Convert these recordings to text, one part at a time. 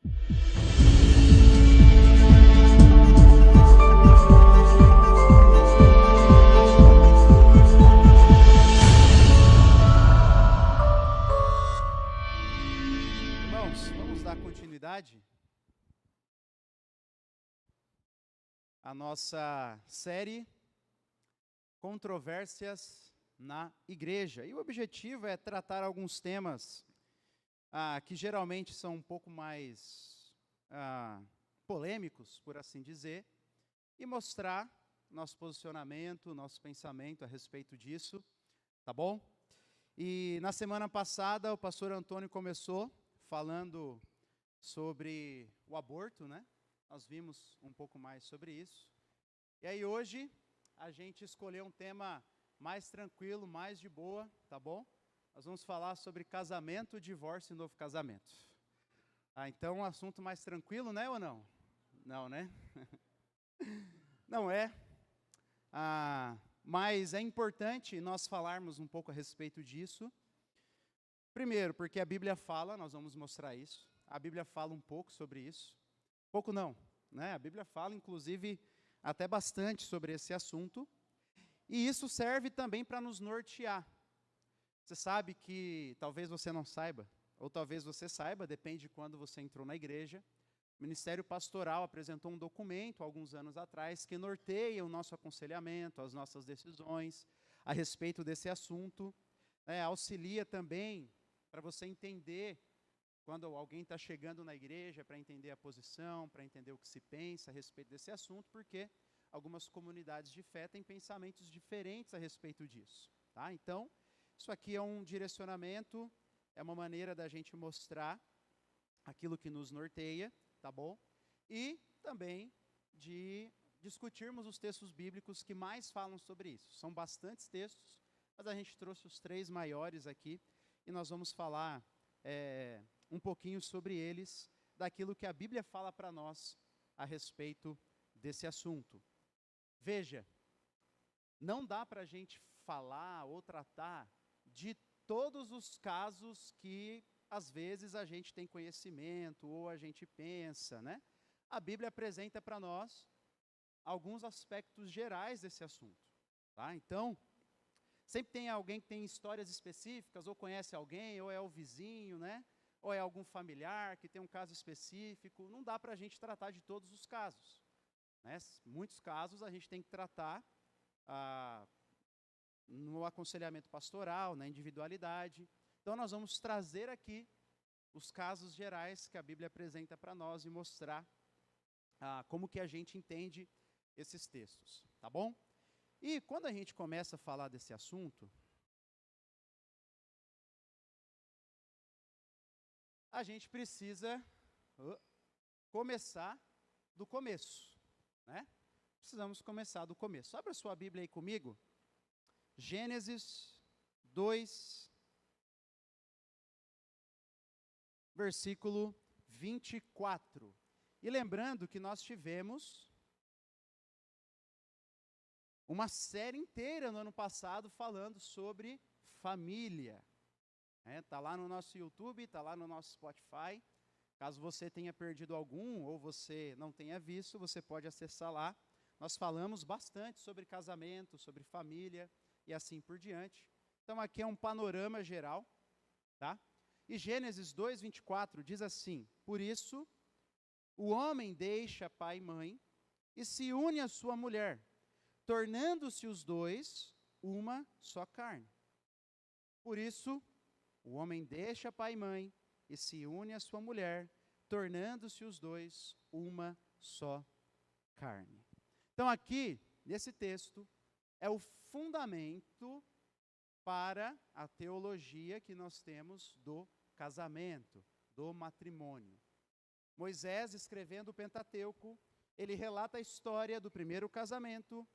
Irmãos, vamos dar continuidade à nossa série Controvérsias na Igreja. E o objetivo é tratar alguns temas que geralmente são um pouco mais polêmicos, por assim dizer, e mostrar nosso posicionamento, nosso pensamento a respeito disso, tá bom? E na semana passada o pastor Antônio começou falando sobre o aborto, né? Nós vimos um pouco mais sobre isso. E aí hoje a gente escolheu um tema mais tranquilo, mais de boa, tá bom? Nós vamos falar sobre casamento, divórcio e novo casamento. Então um assunto mais tranquilo, né ou não? Não, né? Não é. Mas é importante nós falarmos um pouco a respeito disso. Primeiro, porque a Bíblia fala, nós vamos mostrar isso. A Bíblia fala um pouco sobre isso. Pouco não, né? A Bíblia fala, inclusive, até bastante sobre esse assunto. E isso serve também para nos nortear. Você sabe que, talvez você não saiba, ou talvez você saiba, depende de quando você entrou na igreja, o Ministério Pastoral apresentou um documento, alguns anos atrás, que norteia o nosso aconselhamento, as nossas decisões a respeito desse assunto. Auxilia também para você entender, quando alguém está chegando na igreja, para entender a posição, para entender o que se pensa a respeito desse assunto, porque algumas comunidades de fé têm pensamentos diferentes a respeito disso. Tá? Então, isso aqui é um direcionamento, é uma maneira da gente mostrar aquilo que nos norteia, tá bom? E também de discutirmos os textos bíblicos que mais falam sobre isso. São bastantes textos, mas a gente trouxe os 3 maiores aqui, e nós vamos falar um pouquinho sobre eles, daquilo que a Bíblia fala para nós a respeito desse assunto. Veja, não dá para a gente falar ou tratar de todos os casos que, às vezes, a gente tem conhecimento ou a gente pensa, né? A Bíblia apresenta para nós alguns aspectos gerais desse assunto, tá? Então, sempre tem alguém que tem histórias específicas, ou conhece alguém, ou é o vizinho, né? Ou é algum familiar que tem um caso específico. Não dá para a gente tratar de todos os casos, né? Muitos casos a gente tem que tratar no aconselhamento pastoral, na individualidade. Então nós vamos trazer aqui os casos gerais que a Bíblia apresenta para nós e mostrar como que a gente entende esses textos, tá bom? E quando a gente começa a falar desse assunto, a gente precisa começar do começo, né? Precisamos começar do começo. Abra sua Bíblia aí comigo. Gênesis 2, versículo 24. E lembrando que nós tivemos uma série inteira no ano passado falando sobre família. Está lá no nosso YouTube, está lá no nosso Spotify. Caso você tenha perdido algum ou você não tenha visto, você pode acessar lá. Nós falamos bastante sobre casamento, sobre família e assim por diante. Então aqui é um panorama geral, tá? E Gênesis 2, 24 diz assim: por isso, o homem deixa pai e mãe e se une à sua mulher, tornando-se os dois uma só carne. Por isso, o homem deixa pai e mãe e se une à sua mulher, tornando-se os dois uma só carne. Então aqui, nesse texto, é o fundamento para a teologia que nós temos do casamento, do matrimônio. Moisés, escrevendo o Pentateuco, ele relata a história do primeiro casamento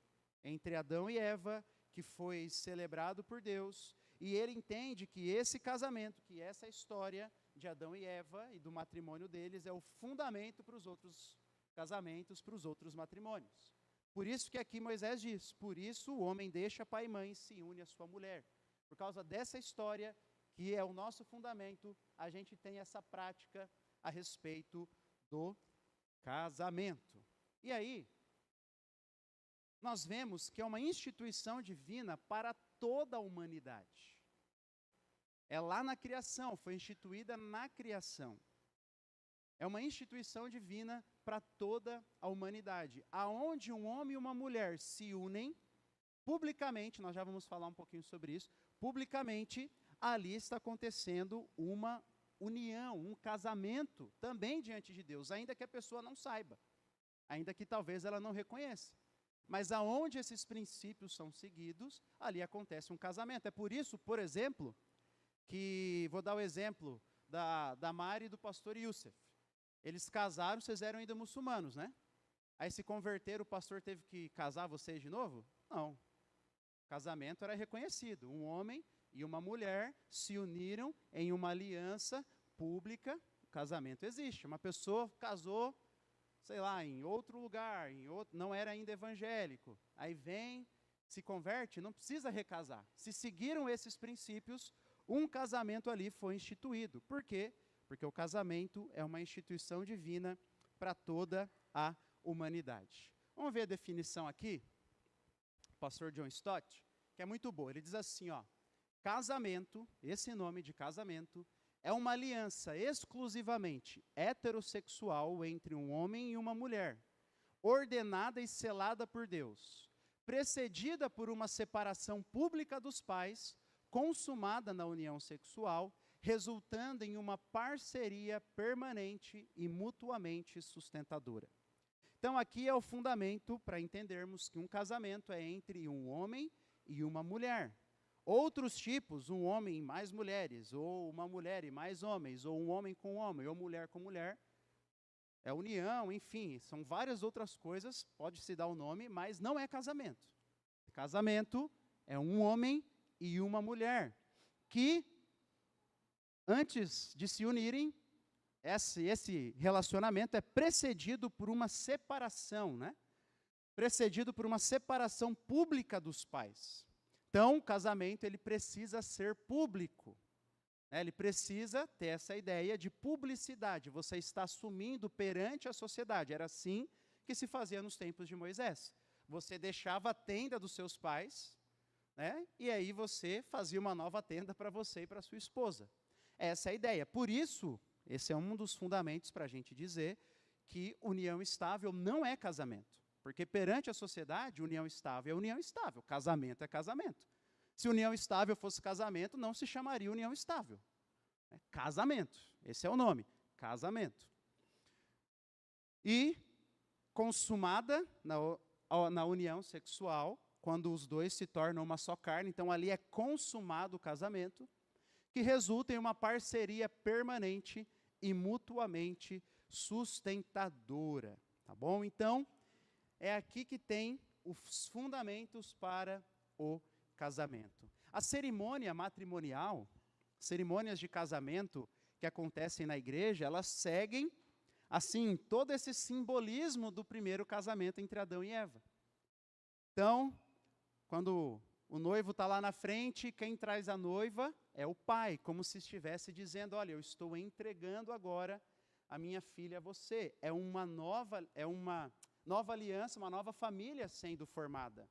entre Adão e Eva, que foi celebrado por Deus, e ele entende que esse casamento, que essa história de Adão e Eva e do matrimônio deles é o fundamento para os outros casamentos, para os outros matrimônios. Por isso que aqui Moisés diz, por isso o homem deixa pai e mãe e se une à sua mulher. Por causa dessa história, que é o nosso fundamento, a gente tem essa prática a respeito do casamento. E aí, nós vemos que é uma instituição divina para toda a humanidade. É lá na criação, foi instituída na criação. É uma instituição divina para toda a humanidade, aonde um homem e uma mulher se unem publicamente, nós já vamos falar um pouquinho sobre isso, publicamente, ali está acontecendo uma união, um casamento também diante de Deus, ainda que a pessoa não saiba, ainda que talvez ela não reconheça. Mas aonde esses princípios são seguidos, ali acontece um casamento. É por isso, por exemplo, que, vou dar o exemplo da Mari e do pastor Youssef. Eles casaram, vocês eram ainda muçulmanos, né? Aí se converteram, o pastor teve que casar vocês de novo? Não. O casamento era reconhecido. Um homem e uma mulher se uniram em uma aliança pública. O casamento existe. Uma pessoa casou, sei lá, em outro lugar, não era ainda evangélico. Aí vem, se converte, não precisa recasar. Se seguiram esses princípios, um casamento ali foi instituído. Por quê? Porque o casamento é uma instituição divina para toda a humanidade. Vamos ver a definição aqui, o pastor John Stott, que é muito boa. Ele diz assim, ó, casamento, esse nome de casamento, é uma aliança exclusivamente heterossexual entre um homem e uma mulher, ordenada e selada por Deus, precedida por uma separação pública dos pais, consumada na união sexual, resultando em uma parceria permanente e mutuamente sustentadora. Então, aqui é o fundamento para entendermos que um casamento é entre um homem e uma mulher. Outros tipos, um homem e mais mulheres, ou uma mulher e mais homens, ou um homem com homem, ou mulher com mulher, é união, enfim, são várias outras coisas, pode-se dar o nome, mas não é casamento. Casamento é um homem e uma mulher, que antes de se unirem, esse relacionamento é precedido por uma separação, né? Precedido por uma separação pública dos pais. Então, o casamento, ele precisa ser público. Né? Ele precisa ter essa ideia de publicidade. Você está assumindo perante a sociedade. Era assim que se fazia nos tempos de Moisés. Você deixava a tenda dos seus pais, né? E aí você fazia uma nova tenda para você e para sua esposa. Essa é a ideia. Por isso, esse é um dos fundamentos para a gente dizer que união estável não é casamento. Porque perante a sociedade, união estável é união estável, casamento é casamento. Se união estável fosse casamento, não se chamaria união estável. É casamento, esse é o nome, casamento. E consumada na união sexual, quando os dois se tornam uma só carne, então ali é consumado o casamento, que resulta em uma parceria permanente e mutuamente sustentadora, tá bom? Então, é aqui que tem os fundamentos para o casamento. A cerimônia matrimonial, cerimônias de casamento que acontecem na igreja, elas seguem, assim, todo esse simbolismo do primeiro casamento entre Adão e Eva. Então, quando o noivo está lá na frente, quem traz a noiva é o pai, como se estivesse dizendo, olha, eu estou entregando agora a minha filha a você. É uma nova aliança, uma nova família sendo formada.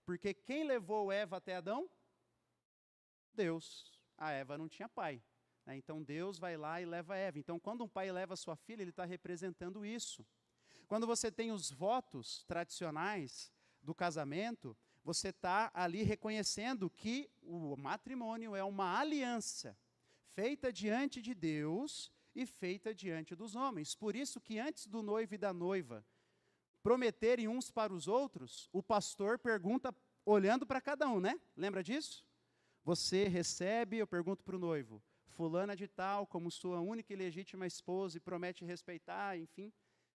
Porque quem levou Eva até Adão? Deus. A Eva não tinha pai. Então Deus vai lá e leva Eva. Então quando um pai leva a sua filha, ele está representando isso. Quando você tem os votos tradicionais do casamento, você está ali reconhecendo que o matrimônio é uma aliança feita diante de Deus e feita diante dos homens. Por isso que antes do noivo e da noiva prometerem uns para os outros, o pastor pergunta, olhando para cada um, né? Lembra disso? Você recebe, eu pergunto para o noivo, fulana de tal, como sua única e legítima esposa, e promete respeitar, enfim.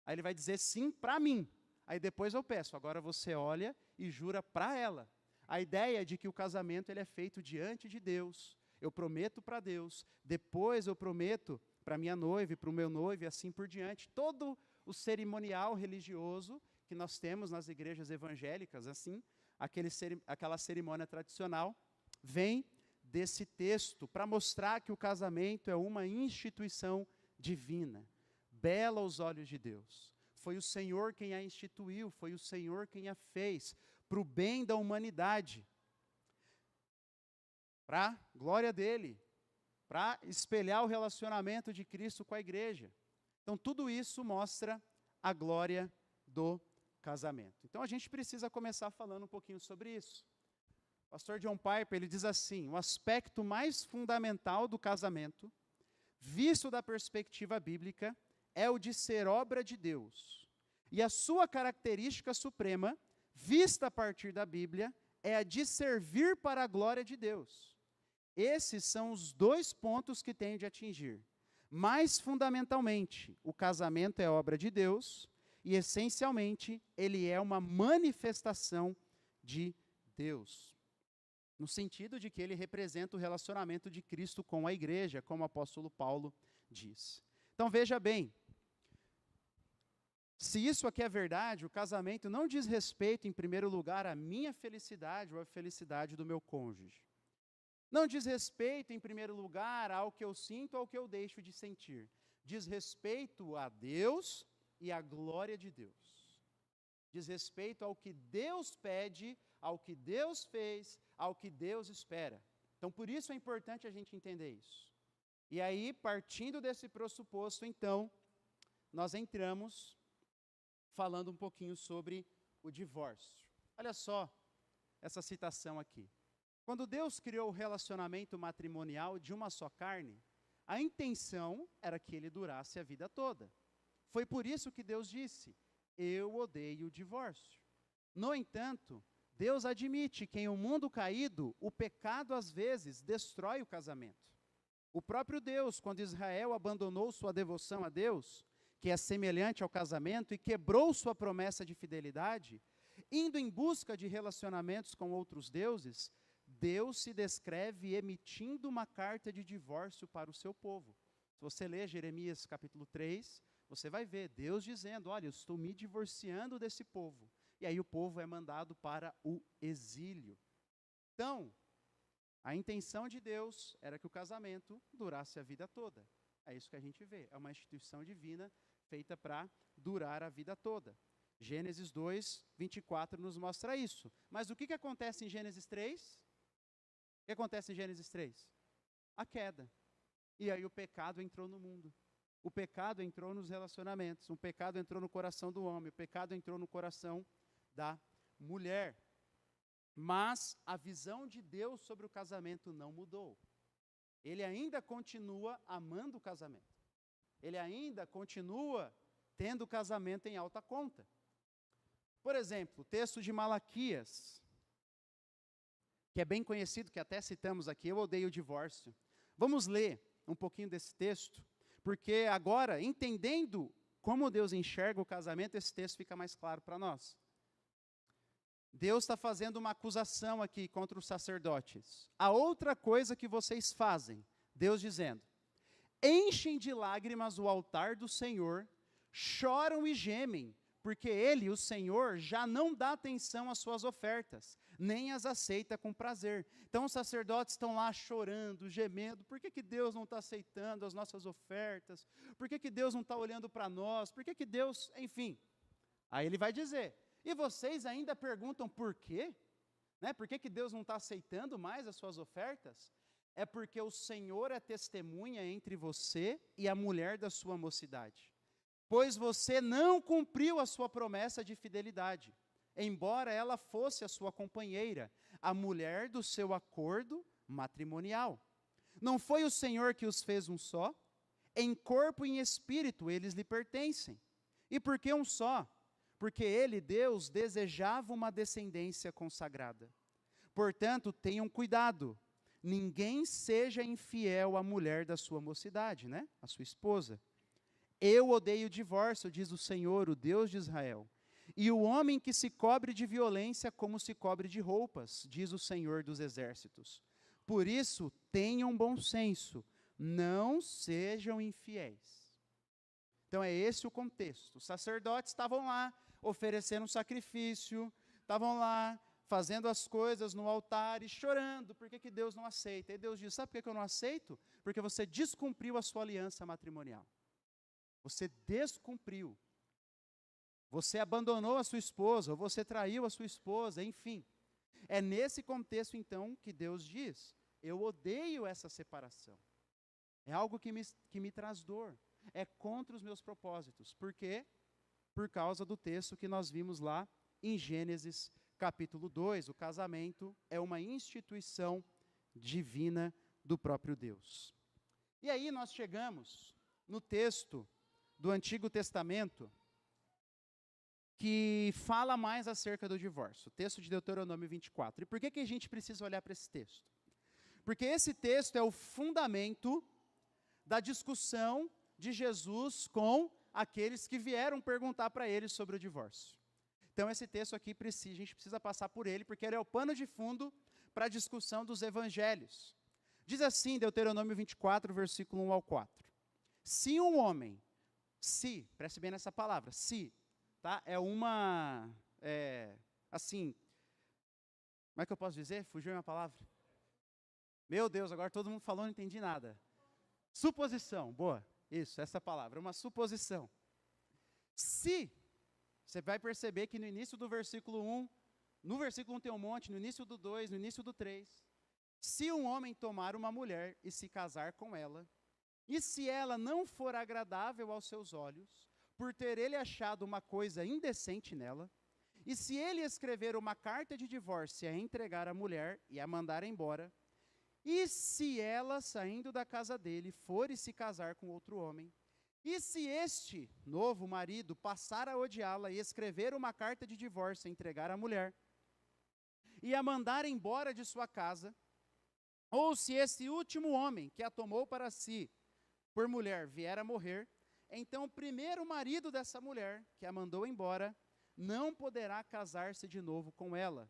Aí ele vai dizer sim para mim. Aí depois eu peço, agora você olha e jura para ela. A ideia de que o casamento ele é feito diante de Deus. Eu prometo para Deus, depois eu prometo para minha noiva e para o meu noivo e assim por diante. Todo o cerimonial religioso que nós temos nas igrejas evangélicas, assim, aquela cerimônia tradicional, vem desse texto para mostrar que o casamento é uma instituição divina, bela aos olhos de Deus. Foi o Senhor quem a instituiu, foi o Senhor quem a fez, para o bem da humanidade, para a glória dele, para espelhar o relacionamento de Cristo com a igreja. Então, tudo isso mostra a glória do casamento. Então, a gente precisa começar falando um pouquinho sobre isso. O pastor John Piper, ele diz assim: o aspecto mais fundamental do casamento, visto da perspectiva bíblica, é o de ser obra de Deus. E a sua característica suprema, vista a partir da Bíblia, é a de servir para a glória de Deus. Esses são os dois pontos que tem de atingir. Mais fundamentalmente, o casamento é obra de Deus e, essencialmente, ele é uma manifestação de Deus. No sentido de que ele representa o relacionamento de Cristo com a igreja, como o apóstolo Paulo diz. Então, veja bem, se isso aqui é verdade, o casamento não diz respeito, em primeiro lugar, à minha felicidade ou à felicidade do meu cônjuge. Não diz respeito, em primeiro lugar, ao que eu sinto ou ao que eu deixo de sentir. Diz respeito a Deus e à glória de Deus. Diz respeito ao que Deus pede, ao que Deus fez, ao que Deus espera. Então, por isso é importante a gente entender isso. E aí, partindo desse pressuposto, então, nós entramos falando um pouquinho sobre o divórcio. Olha só essa citação aqui. Quando Deus criou o relacionamento matrimonial de uma só carne, a intenção era que ele durasse a vida toda. Foi por isso que Deus disse: eu odeio o divórcio. No entanto, Deus admite que em um mundo caído, o pecado às vezes destrói o casamento. O próprio Deus, quando Israel abandonou sua devoção a Deus, que é semelhante ao casamento, e quebrou sua promessa de fidelidade, indo em busca de relacionamentos com outros deuses, Deus se descreve emitindo uma carta de divórcio para o seu povo. Se você ler Jeremias capítulo 3, você vai ver Deus dizendo: olha, eu estou me divorciando desse povo. E aí o povo é mandado para o exílio. Então, a intenção de Deus era que o casamento durasse a vida toda. É isso que a gente vê. É uma instituição divina feita para durar a vida toda. Gênesis 2, 24 nos mostra isso. Mas o que acontece em Gênesis 3? O que acontece em Gênesis 3? A queda. E aí o pecado entrou no mundo. O pecado entrou nos relacionamentos. O pecado entrou no coração do homem. O pecado entrou no coração da mulher. Mas a visão de Deus sobre o casamento não mudou. Ele ainda continua amando o casamento. Ele ainda continua tendo o casamento em alta conta. Por exemplo, o texto de Malaquias, que é bem conhecido, que até citamos aqui: eu odeio o divórcio. Vamos ler um pouquinho desse texto, porque agora, entendendo como Deus enxerga o casamento, esse texto fica mais claro para nós. Deus está fazendo uma acusação aqui contra os sacerdotes. A outra coisa que vocês fazem, Deus dizendo: enchem de lágrimas o altar do Senhor, choram e gemem, porque Ele, o Senhor, já não dá atenção às suas ofertas, nem as aceita com prazer. Então os sacerdotes estão lá chorando, gemendo: por que Deus não está aceitando as nossas ofertas? Por que Deus não está olhando para nós? Por que Deus, enfim. Aí ele vai dizer: e vocês ainda perguntam por quê? Né? Por que Deus não está aceitando mais as suas ofertas? É porque o Senhor é testemunha entre você e a mulher da sua mocidade. Pois você não cumpriu a sua promessa de fidelidade, embora ela fosse a sua companheira, a mulher do seu acordo matrimonial. Não foi o Senhor que os fez um só? Em corpo e em espírito eles lhe pertencem. E por que um só? Porque ele, Deus, desejava uma descendência consagrada. Portanto, tenham cuidado. Ninguém seja infiel à mulher da sua mocidade, né? A sua esposa. Eu odeio o divórcio, diz o Senhor, o Deus de Israel. E o homem que se cobre de violência como se cobre de roupas, diz o Senhor dos exércitos. Por isso, tenham bom senso, não sejam infiéis. Então é esse o contexto. Os sacerdotes estavam lá oferecendo um sacrifício, estavam lá fazendo as coisas no altar e chorando: por que Deus não aceita? E Deus diz: sabe por que eu não aceito? Porque você descumpriu a sua aliança matrimonial. Você descumpriu. Você abandonou a sua esposa, ou você traiu a sua esposa, enfim. É nesse contexto, então, que Deus diz: eu odeio essa separação. É algo que me traz dor. É contra os meus propósitos. Por quê? Por causa do texto que nós vimos lá em Gênesis capítulo 2. O casamento é uma instituição divina do próprio Deus. E aí nós chegamos no texto do Antigo Testamento que fala mais acerca do divórcio, o texto de Deuteronômio 24. E por que a gente precisa olhar para esse texto? Porque esse texto é o fundamento da discussão de Jesus com aqueles que vieram perguntar para ele sobre o divórcio. Então esse texto aqui, a gente precisa passar por ele, porque ele é o pano de fundo para a discussão dos evangelhos. Diz assim, Deuteronômio 24, versículo 1 ao 4. Se um homem, preste bem nessa palavra, tá? Assim, como é que eu posso dizer? Fugiu a minha palavra. Meu Deus, agora todo mundo falou, não entendi nada. Suposição, boa, isso, essa palavra, uma suposição. Se, você vai perceber que no início do versículo 1, no versículo 1 tem um monte, no início do 2, no início do 3. Se um homem tomar uma mulher e se casar com ela, e se ela não for agradável aos seus olhos, por ter ele achado uma coisa indecente nela, e se ele escrever uma carta de divórcio e a entregar à mulher e a mandar embora, e se ela, saindo da casa dele, for e se casar com outro homem, e se este novo marido passar a odiá-la e escrever uma carta de divórcio e entregar à mulher, e a mandar embora de sua casa, ou se esse último homem que a tomou para si por mulher vier a morrer, então o primeiro marido dessa mulher, que a mandou embora, não poderá casar-se de novo com ela,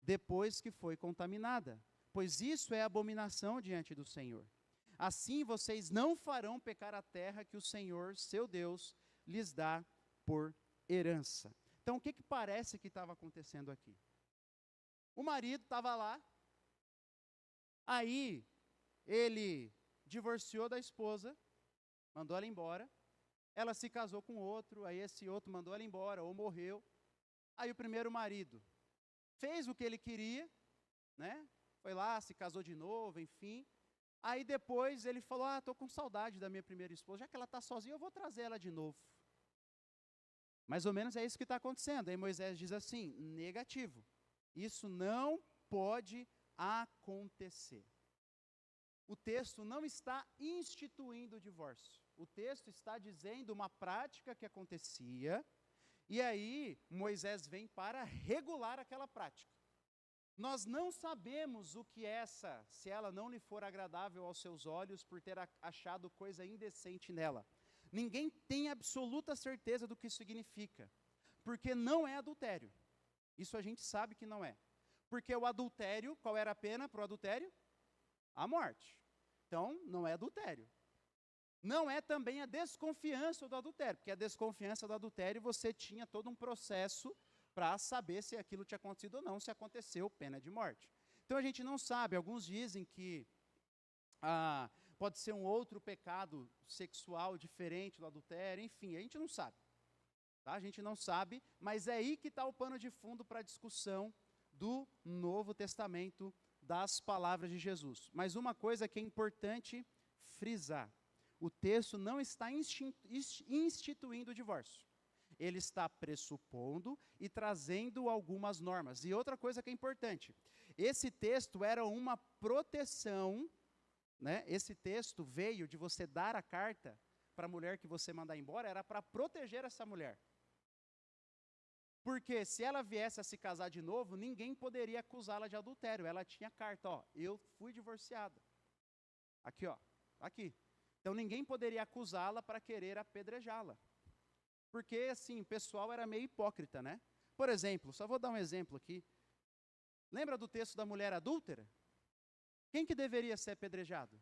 depois que foi contaminada, pois isso é abominação diante do Senhor. Assim vocês não farão pecar a terra que o Senhor, seu Deus, lhes dá por herança. Então o que parece que estava acontecendo aqui? O marido estava lá, aí ele divorciou da esposa, mandou ela embora, ela se casou com outro, aí esse outro mandou ela embora, ou morreu. Aí o primeiro marido fez o que ele queria, né? Foi lá, se casou de novo, enfim. Aí depois ele falou, estou com saudade da minha primeira esposa, já que ela está sozinha, eu vou trazer ela de novo. Mais ou menos é isso que está acontecendo. Aí Moisés diz assim, negativo. Isso não pode acontecer. O texto não está instituindo o divórcio. O texto está dizendo uma prática que acontecia, e aí Moisés vem para regular aquela prática. Nós não sabemos o que é se ela não lhe for agradável aos seus olhos por ter achado coisa indecente nela. Ninguém tem absoluta certeza do que isso significa, porque não é adultério. Isso a gente sabe que não é. Porque o adultério, qual era a pena para o adultério? A morte. Então, não é adultério. Não é também a desconfiança do adultério, porque a desconfiança do adultério você tinha todo um processo para saber se aquilo tinha acontecido ou não, se aconteceu, pena de morte. Então a gente não sabe, alguns dizem que pode ser um outro pecado sexual diferente do adultério, enfim, a gente não sabe. Tá? A gente não sabe, mas é aí que está o pano de fundo para a discussão do Novo Testamento, das palavras de Jesus. Mas uma coisa que é importante frisar, o texto não está instituindo o divórcio. Ele está pressupondo e trazendo algumas normas. E outra coisa que é importante, esse texto era uma proteção, né? Esse texto veio de você dar a carta para a mulher que você mandar embora, era para proteger essa mulher. Porque se ela viesse a se casar de novo, ninguém poderia acusá-la de adultério. Ela tinha carta, eu fui divorciada. Aqui, aqui. Então ninguém poderia acusá-la para querer apedrejá-la. Porque, assim, o pessoal era meio hipócrita, né? Por exemplo, só vou dar um exemplo aqui. Lembra do texto da mulher adúltera? Quem que deveria ser apedrejado?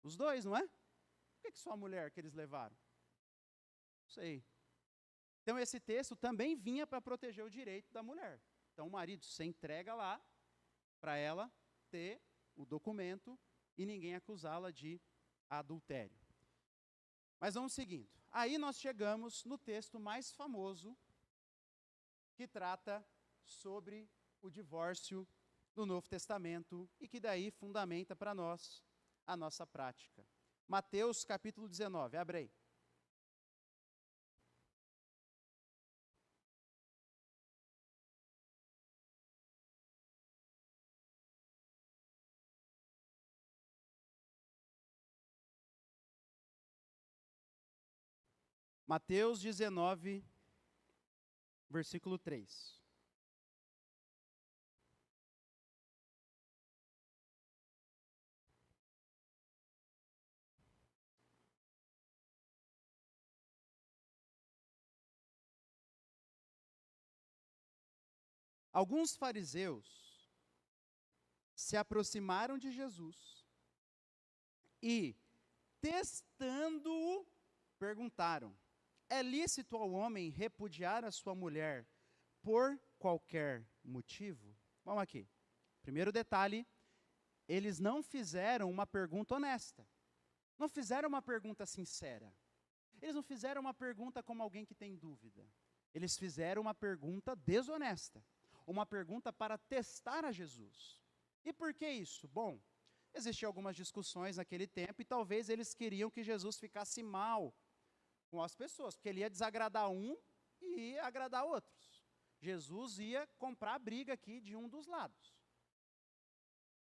Os dois, não é? Por que só a mulher que eles levaram? Não sei. Então, esse texto também vinha para proteger o direito da mulher. Então, o marido se entrega lá para ela ter o documento e ninguém acusá-la de adultério. Mas vamos seguindo. Aí nós chegamos no texto mais famoso que trata sobre o divórcio no Novo Testamento e que daí fundamenta para nós a nossa prática. Mateus capítulo 19, abre aí. Mateus 19, versículo 3. Alguns fariseus se aproximaram de Jesus e, testando-o, perguntaram: é lícito ao homem repudiar a sua mulher por qualquer motivo? Vamos aqui. Primeiro detalhe, eles não fizeram uma pergunta honesta. Não fizeram uma pergunta sincera. Eles não fizeram uma pergunta como alguém que tem dúvida. Eles fizeram uma pergunta desonesta. Uma pergunta para testar a Jesus. E por que isso? Bom, existiam algumas discussões naquele tempo e talvez eles queriam que Jesus ficasse mal com as pessoas, porque ele ia desagradar um e ia agradar outros. Jesus ia comprar a briga aqui de um dos lados.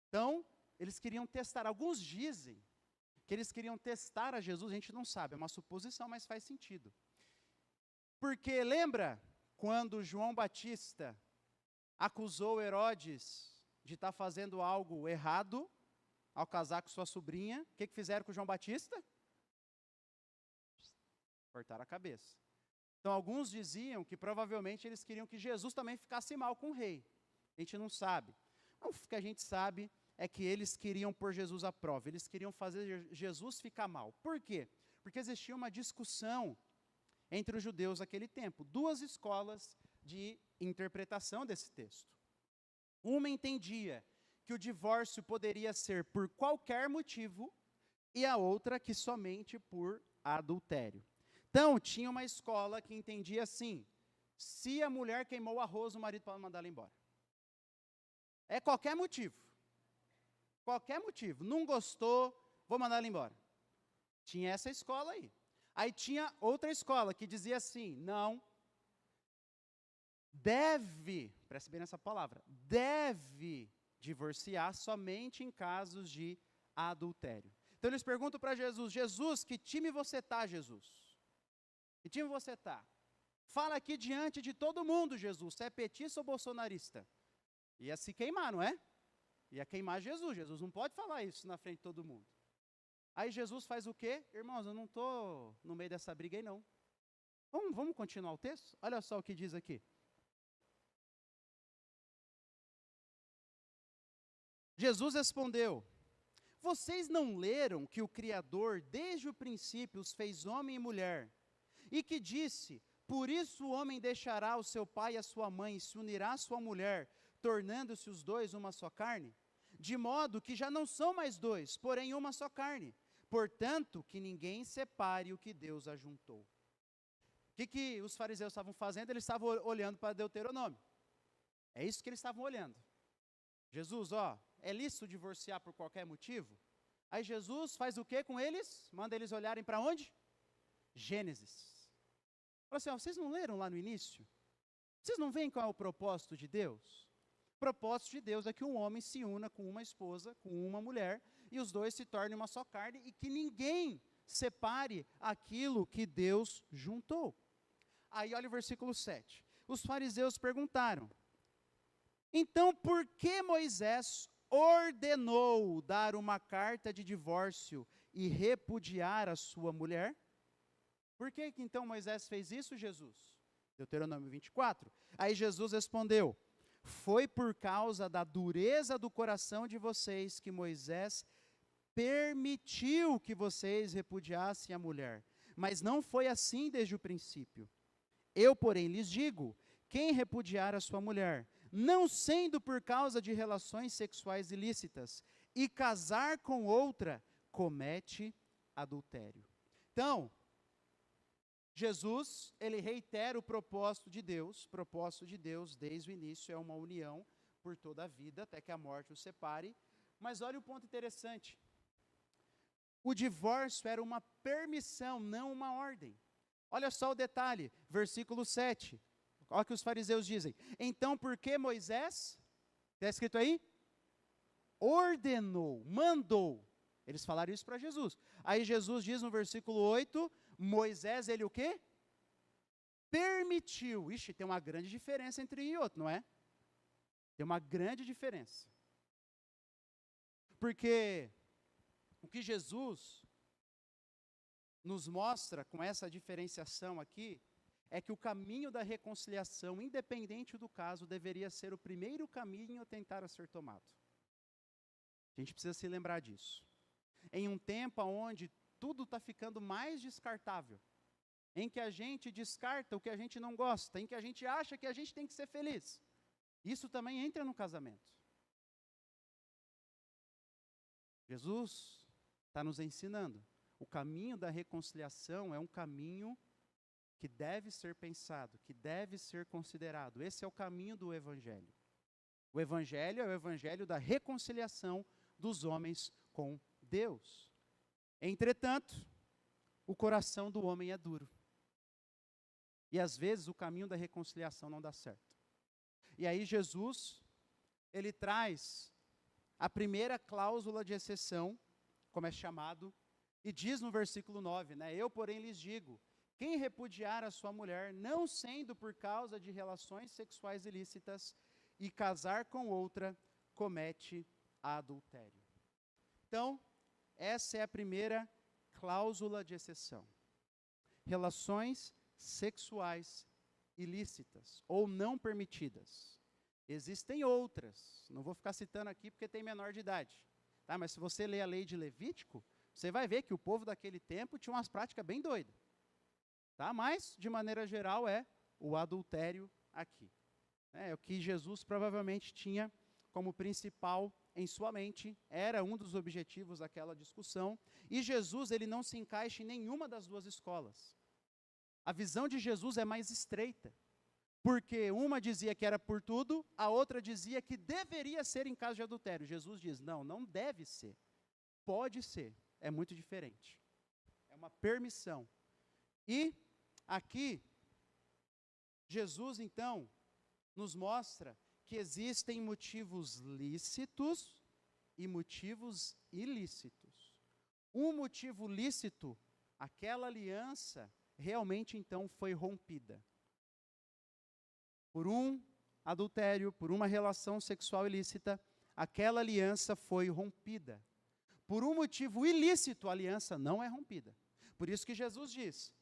Então, eles queriam testar. Alguns dizem que eles queriam testar a Jesus, a gente não sabe, é uma suposição, mas faz sentido. Porque lembra quando João Batista acusou Herodes de estar fazendo algo errado ao casar com sua sobrinha? O que fizeram com João Batista? Cortaram a cabeça. Então, alguns diziam que provavelmente eles queriam que Jesus também ficasse mal com o rei. A gente não sabe. O que a gente sabe é que eles queriam pôr Jesus à prova. Eles queriam fazer Jesus ficar mal. Por quê? Porque existia uma discussão entre os judeus naquele tempo. Duas escolas de interpretação desse texto. Uma entendia que o divórcio poderia ser por qualquer motivo e a outra que somente por adultério. Então, tinha uma escola que entendia assim: se a mulher queimou o arroz, o marido pode mandar ela embora. É qualquer motivo. Qualquer motivo. Não gostou, vou mandar ela embora. Tinha essa escola aí. Aí tinha outra escola que dizia assim: não, preste bem nessa palavra, deve divorciar somente em casos de adultério. Então eles perguntam para Jesus: Jesus, que time você está, Jesus? Que time você está? Fala aqui diante de todo mundo, Jesus, você é petista ou bolsonarista? Ia se queimar, não é? Ia queimar Jesus. Jesus não pode falar isso na frente de todo mundo. Aí Jesus faz o quê? Irmãos, eu não estou no meio dessa briga aí, não. Vamos continuar o texto? Olha só o que diz aqui. Jesus respondeu: vocês não leram que o Criador, desde o princípio, os fez homem e mulher, e que disse: por isso o homem deixará o seu pai e a sua mãe, e se unirá à sua mulher, tornando-se os dois uma só carne? De modo que já não são mais dois, porém uma só carne. Portanto, que ninguém separe o que Deus ajuntou. O que os fariseus estavam fazendo? Eles estavam olhando para Deuteronômio. É isso que eles estavam olhando. Jesus, é lícito divorciar por qualquer motivo? Aí Jesus faz o que com eles? Manda eles olharem para onde? Gênesis. Fala assim, vocês não leram lá no início? Vocês não veem qual é o propósito de Deus? O propósito de Deus é que um homem se una com uma esposa, com uma mulher, e os dois se tornem uma só carne, e que ninguém separe aquilo que Deus juntou. Aí olha o versículo 7. Os fariseus perguntaram: então por que Moisés ordenou dar uma carta de divórcio e repudiar a sua mulher? Por que então Moisés fez isso, Jesus? Deuteronômio 24. Aí Jesus respondeu: foi por causa da dureza do coração de vocês que Moisés permitiu que vocês repudiassem a mulher. Mas não foi assim desde o princípio. Eu, porém, lhes digo: quem repudiar a sua mulher, não sendo por causa de relações sexuais ilícitas, e casar com outra, comete adultério. Então, Jesus, ele reitera o propósito de Deus. O propósito de Deus, desde o início, é uma união por toda a vida, até que a morte os separe. Mas olha o ponto interessante. O divórcio era uma permissão, não uma ordem. Olha só o detalhe, versículo 7. Olha o que os fariseus dizem. Então, por que Moisés, está escrito aí? Ordenou, mandou. Eles falaram isso para Jesus. Aí Jesus diz no versículo 8, Moisés, ele o quê? Permitiu. Ixi, tem uma grande diferença entre um e outro, não é? Tem uma grande diferença. Porque o que Jesus nos mostra com essa diferenciação aqui, é que o caminho da reconciliação, independente do caso, deveria ser o primeiro caminho a tentar a ser tomado. A gente precisa se lembrar disso. Em um tempo onde tudo está ficando mais descartável, em que a gente descarta o que a gente não gosta, em que a gente acha que a gente tem que ser feliz, isso também entra no casamento. Jesus está nos ensinando. O caminho da reconciliação é um caminho que deve ser pensado, que deve ser considerado. Esse é o caminho do Evangelho. O Evangelho é o Evangelho da reconciliação dos homens com Deus. Entretanto, o coração do homem é duro. E às vezes o caminho da reconciliação não dá certo. E aí Jesus, ele traz a primeira cláusula de exceção, como é chamado, e diz no versículo 9, né? Eu, porém, lhes digo, quem repudiar a sua mulher, não sendo por causa de relações sexuais ilícitas, e casar com outra, comete adultério. Então, essa é a primeira cláusula de exceção. Relações sexuais ilícitas ou não permitidas. Existem outras, não vou ficar citando aqui porque tem menor de idade, tá? Mas se você ler a lei de Levítico, você vai ver que o povo daquele tempo tinha umas práticas bem doidas. Tá? Mas, de maneira geral, é o adultério aqui. É o que Jesus provavelmente tinha como principal em sua mente, era um dos objetivos daquela discussão, e Jesus ele não se encaixa em nenhuma das duas escolas. A visão de Jesus é mais estreita, porque uma dizia que era por tudo, a outra dizia que deveria ser em caso de adultério. Jesus diz, não, não deve ser, pode ser, é muito diferente. É uma permissão. E aqui, Jesus então nos mostra que existem motivos lícitos e motivos ilícitos. Um motivo lícito, aquela aliança realmente então foi rompida. Por um adultério, por uma relação sexual ilícita, aquela aliança foi rompida. Por um motivo ilícito, a aliança não é rompida. Por isso que Jesus diz,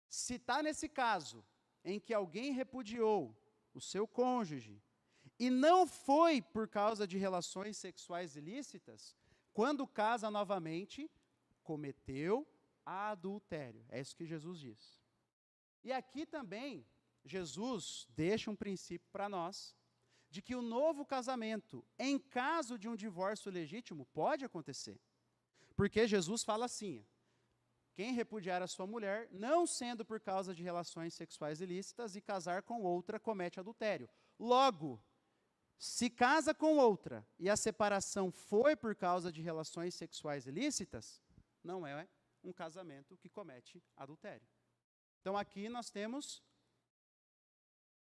se está nesse caso, em que alguém repudiou o seu cônjuge, e não foi por causa de relações sexuais ilícitas, quando casa novamente, cometeu adultério. É isso que Jesus diz. E aqui também, Jesus deixa um princípio para nós, de que o novo casamento, em caso de um divórcio legítimo, pode acontecer. Porque Jesus fala assim, quem repudiar a sua mulher, não sendo por causa de relações sexuais ilícitas, e casar com outra, comete adultério. Logo, se casa com outra, e a separação foi por causa de relações sexuais ilícitas, não é um casamento que comete adultério. Então aqui nós temos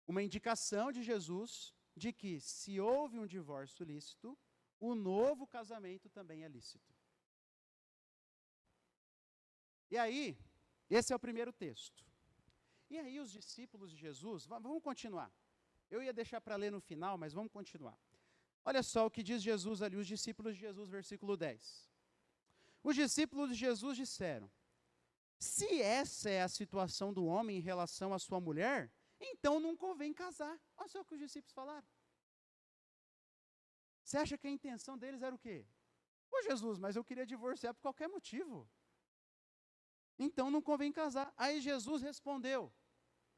uma indicação de Jesus de que, se houve um divórcio lícito, o novo casamento também é lícito. E aí, esse é o primeiro texto. E aí os discípulos de Jesus, vamos continuar. Eu ia deixar para ler no final, mas vamos continuar. Olha só o que diz Jesus ali, os discípulos de Jesus, versículo 10. Os discípulos de Jesus disseram, se essa é a situação do homem em relação à sua mulher, então não convém casar. Olha só o que os discípulos falaram. Você acha que a intenção deles era o quê? Ô Jesus, mas eu queria divorciar por qualquer motivo. Então não convém casar. Aí Jesus respondeu.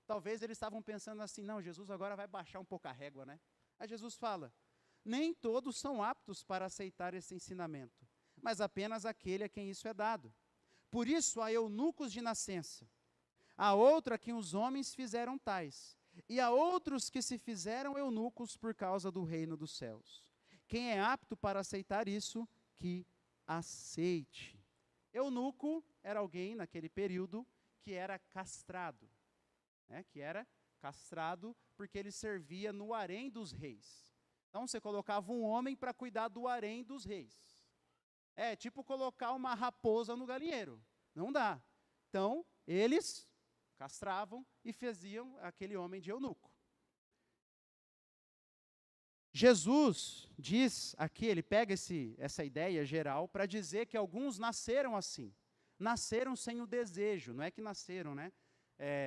Talvez eles estavam pensando assim, não, Jesus agora vai baixar um pouco a régua, né? Aí Jesus fala, nem todos são aptos para aceitar esse ensinamento, mas apenas aquele a quem isso é dado. Por isso há eunucos de nascença, a outra que os homens fizeram tais, e a outros que se fizeram eunucos por causa do reino dos céus. Quem é apto para aceitar isso, que aceite. Eunuco era alguém, naquele período, que era castrado. Que era castrado porque ele servia no harém dos reis. Então, você colocava um homem para cuidar do harém dos reis. É tipo colocar uma raposa no galinheiro. Não dá. Então, eles castravam e faziam aquele homem de eunuco. Jesus diz aqui, ele pega essa ideia geral para dizer que alguns nasceram assim. Nasceram sem o desejo, não é que nasceram,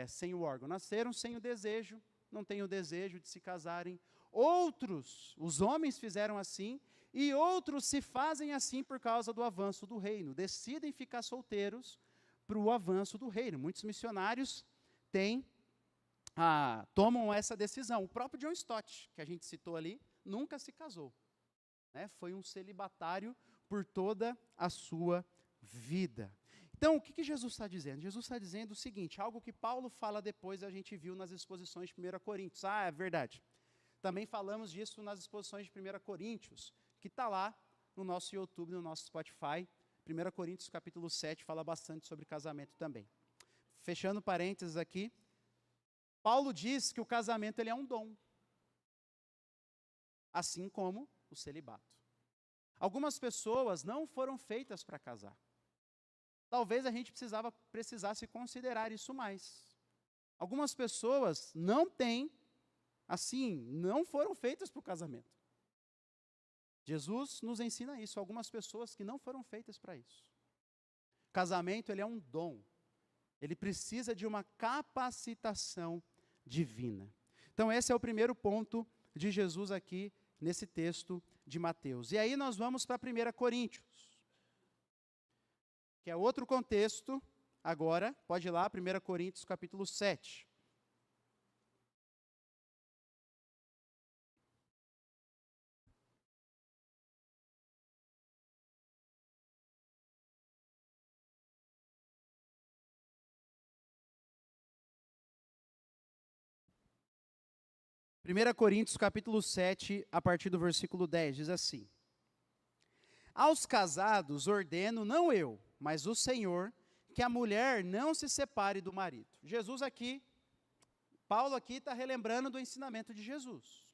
sem o órgão. Nasceram sem o desejo, não têm o desejo de se casarem. Outros, os homens fizeram assim, e outros se fazem assim por causa do avanço do reino. Decidem ficar solteiros para o avanço do reino. Muitos missionários tomam essa decisão. O próprio John Stott, que a gente citou ali, nunca se casou. Foi um celibatário por toda a sua vida. Então, o que Jesus está dizendo? Jesus está dizendo o seguinte, algo que Paulo fala depois, a gente viu nas exposições de 1 Coríntios. É verdade. Também falamos disso nas exposições de 1 Coríntios, que está lá no nosso YouTube, no nosso Spotify. 1 Coríntios capítulo 7 fala bastante sobre casamento também. Fechando parênteses aqui, Paulo diz que o casamento ele é um dom, assim como o celibato. Algumas pessoas não foram feitas para casar. Talvez a gente precisasse considerar isso mais. Algumas pessoas não foram feitas para o casamento. Jesus nos ensina isso, algumas pessoas que não foram feitas para isso. Casamento, ele é um dom. Ele precisa de uma capacitação divina. Então, esse é o primeiro ponto de Jesus aqui, nesse texto de Mateus. E aí nós vamos para 1 Coríntios, que é outro contexto, agora, pode ir lá, 1 Coríntios capítulo 7. Primeira Coríntios capítulo 7, a partir do versículo 10, diz assim: Aos casados ordeno, não eu, mas o Senhor, que a mulher não se separe do marido. Paulo aqui está relembrando do ensinamento de Jesus.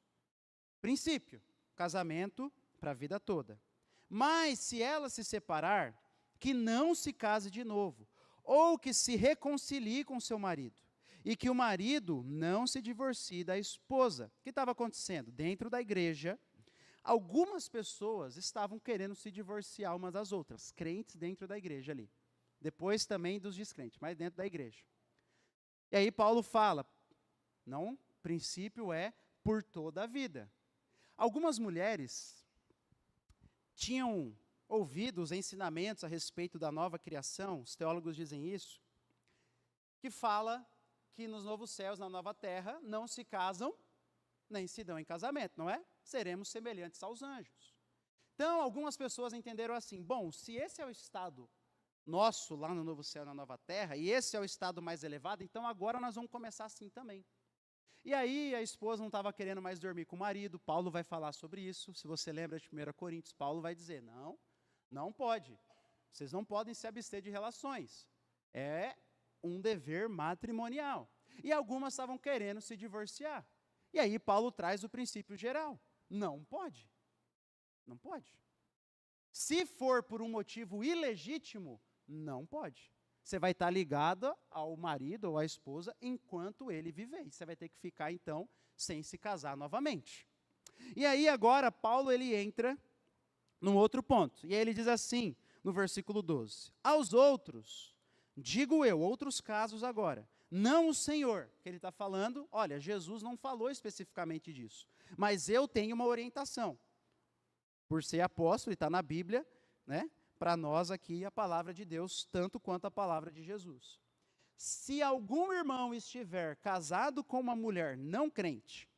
Princípio, casamento para a vida toda. Mas se ela se separar, que não se case de novo, ou que se reconcilie com seu marido, e que o marido não se divorcie da esposa. O que estava acontecendo? Dentro da igreja, algumas pessoas estavam querendo se divorciar umas das outras, crentes dentro da igreja ali. Depois também dos descrentes, mas dentro da igreja. E aí Paulo fala, não, princípio é por toda a vida. Algumas mulheres tinham ouvido os ensinamentos a respeito da nova criação, os teólogos dizem isso, que fala que nos novos céus, na nova terra, não se casam, nem se dão em casamento, não é? Seremos semelhantes aos anjos. Então, algumas pessoas entenderam assim, bom, se esse é o estado nosso, lá no novo céu, na nova terra, e esse é o estado mais elevado, então agora nós vamos começar assim também. E aí, a esposa não estava querendo mais dormir com o marido, Paulo vai falar sobre isso, se você lembra de 1 Coríntios, Paulo vai dizer, não pode, vocês não podem se abster de relações, é um dever matrimonial. E algumas estavam querendo se divorciar. E aí Paulo traz o princípio geral. Não pode. Não pode. Se for por um motivo ilegítimo, não pode. Você vai estar ligada ao marido ou à esposa enquanto ele viver. E você vai ter que ficar, então, sem se casar novamente. E aí agora Paulo ele entra num outro ponto. E aí ele diz assim, no versículo 12. Aos outros... Digo eu, outros casos agora, não o Senhor, que ele está falando, olha, Jesus não falou especificamente disso, mas eu tenho uma orientação, por ser apóstolo, e está na Bíblia, para nós aqui a palavra de Deus, tanto quanto a palavra de Jesus. Se algum irmão estiver casado com uma mulher não crente,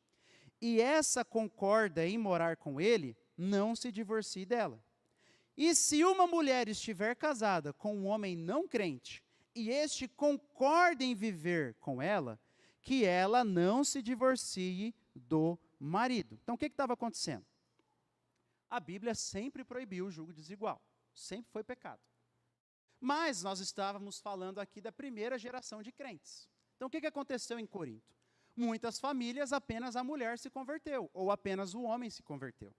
e essa concorda em morar com ele, não se divorcie dela. E se uma mulher estiver casada com um homem não crente, e este concorde em viver com ela, que ela não se divorcie do marido. Então, o que estava acontecendo? A Bíblia sempre proibiu o julgo desigual, sempre foi pecado. Mas nós estávamos falando aqui da primeira geração de crentes. Então, o que aconteceu em Corinto? Muitas famílias, apenas a mulher se converteu, ou apenas o homem se converteu.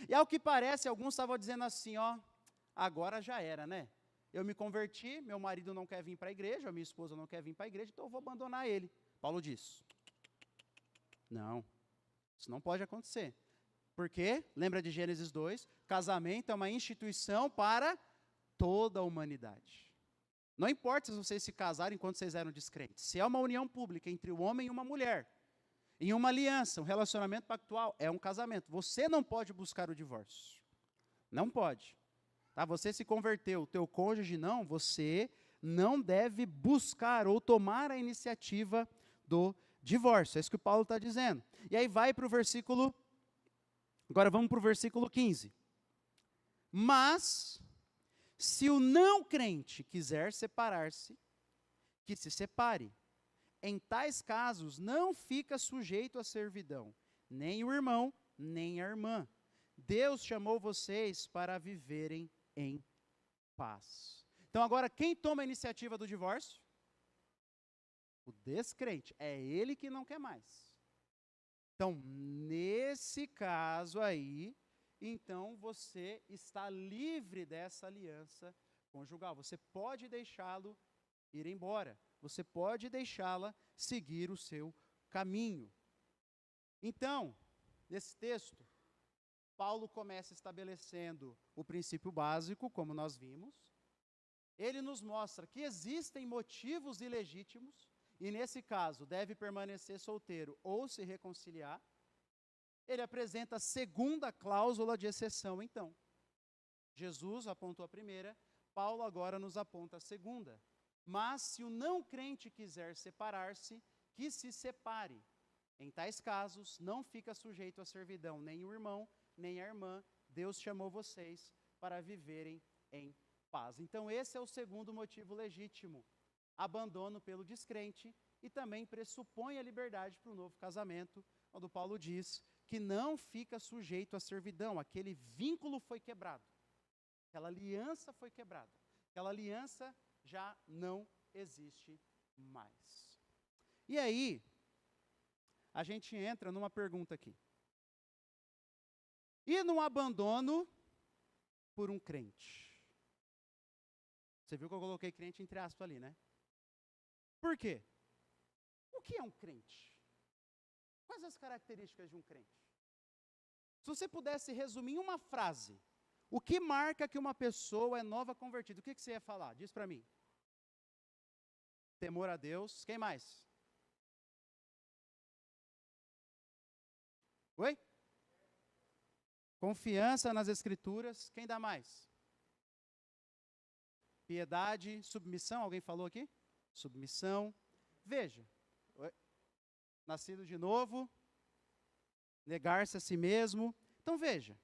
E ao que parece, alguns estavam dizendo assim, ó, agora já era, né? Eu me converti, meu marido não quer vir para a igreja, a minha esposa não quer vir para a igreja, então eu vou abandonar ele. Paulo diz, não, isso não pode acontecer. Por quê? Lembra de Gênesis 2? Casamento é uma instituição para toda a humanidade. Não importa se vocês se casaram enquanto vocês eram descrentes. Se é uma união pública entre um homem e uma mulher, em uma aliança, um relacionamento pactual, é um casamento. Você não pode buscar o divórcio. Não pode. Tá? Você se converteu, o teu cônjuge não, você não deve buscar ou tomar a iniciativa do divórcio. É isso que o Paulo está dizendo. E aí vai para o versículo... Agora vamos para o versículo 15. Mas... se o não crente quiser separar-se, que se separe. Em tais casos, não fica sujeito à servidão, nem o irmão, nem a irmã. Deus chamou vocês para viverem em paz. Então agora, quem toma a iniciativa do divórcio? O descrente. É ele que não quer mais. Então, nesse caso aí... então você está livre dessa aliança conjugal. Você pode deixá-lo ir embora. Você pode deixá-la seguir o seu caminho. Então, nesse texto, Paulo começa estabelecendo o princípio básico, como nós vimos. Ele nos mostra que existem motivos ilegítimos, e nesse caso deve permanecer solteiro ou se reconciliar. Ele apresenta a segunda cláusula de exceção, então. Jesus apontou a primeira, Paulo agora nos aponta a segunda. Mas se o não crente quiser separar-se, que se separe. Em tais casos, não fica sujeito à servidão nem o irmão, nem a irmã. Deus chamou vocês para viverem em paz. Então esse é o segundo motivo legítimo. Abandono pelo descrente e também pressupõe a liberdade para o novo casamento, quando Paulo diz que não fica sujeito à servidão, aquele vínculo foi quebrado, aquela aliança foi quebrada, aquela aliança já não existe mais. E aí, a gente entra numa pergunta aqui. E no abandono por um crente? Você viu que eu coloquei crente entre aspas ali, né? Por quê? O que é um crente? Quais as características de um crente? Se você pudesse resumir em uma frase, o que marca que uma pessoa é nova convertida? O que você ia falar? Diz para mim. Temor a Deus. Quem mais? Oi? Confiança nas Escrituras. Quem dá mais? Piedade, submissão. Alguém falou aqui? Submissão. Veja. Nascido de novo, negar-se a si mesmo. Então veja.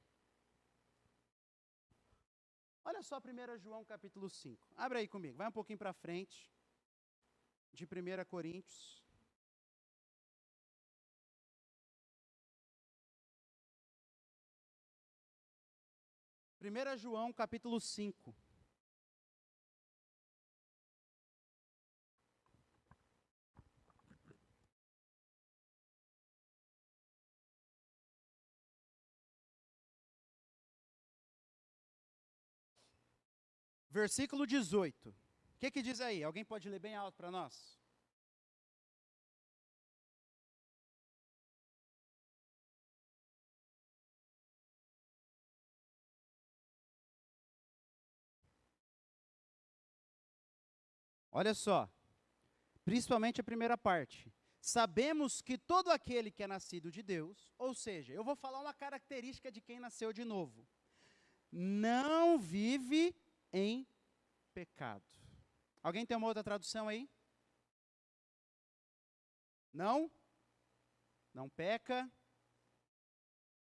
Olha só 1 João capítulo 5. Abre aí comigo, vai um pouquinho para frente. De 1 Coríntios. Primeira João capítulo 5. Versículo 18. O que diz aí? Alguém pode ler bem alto para nós? Olha só, principalmente a primeira parte. Sabemos que todo aquele que é nascido de Deus, ou seja, eu vou falar uma característica de quem nasceu de novo, não vive em pecado. Alguém tem uma outra tradução aí? Não? Não peca?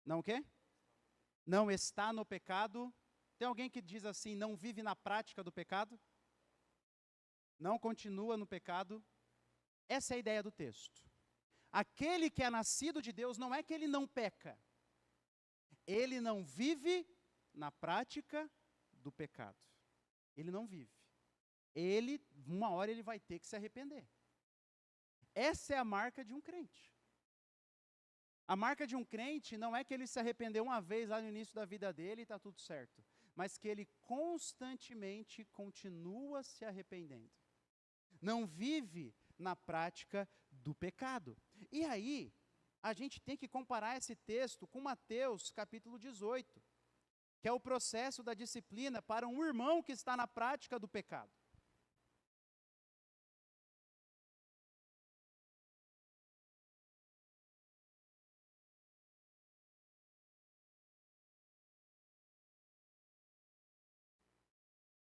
Não o quê? Não está no pecado? Tem alguém que diz assim, não vive na prática do pecado? não continua no pecado. Essa é a ideia do texto. Aquele que é nascido de Deus não é que ele não peca. Ele não vive na prática do pecado. Ele não vive. Uma hora ele vai ter que se arrepender. Essa é a marca de um crente. A marca de um crente não é que ele se arrependeu uma vez lá no início da vida dele e está tudo certo, mas que ele constantemente continua se arrependendo. Não vive na prática do pecado. E aí, a gente tem que comparar esse texto com Mateus capítulo 18, que é o processo da disciplina para um irmão que está na prática do pecado.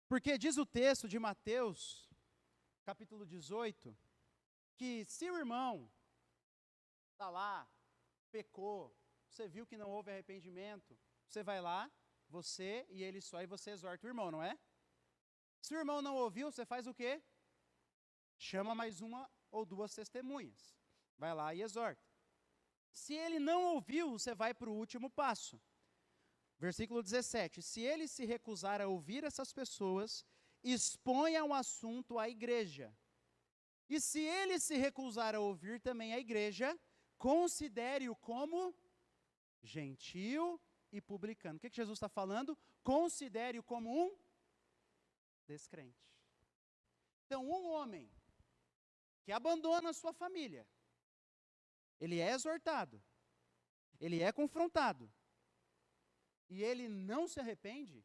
Porque diz o texto de Mateus, capítulo 18, que se o irmão está lá, pecou, você viu que não houve arrependimento, você vai lá, você e ele só, e você exorta o irmão, não é? Se o irmão não ouviu, você faz o quê? Chama mais uma ou duas testemunhas. Vai lá e exorta. Se ele não ouviu, você vai para o último passo. Versículo 17, se ele se recusar a ouvir essas pessoas, exponha o assunto à igreja. E se ele se recusar a ouvir também a igreja, considere-o como gentil e publicano. O que Jesus está falando? Considere-o como um descrente. Então, um homem que abandona a sua família, ele é exortado, ele é confrontado, e ele não se arrepende,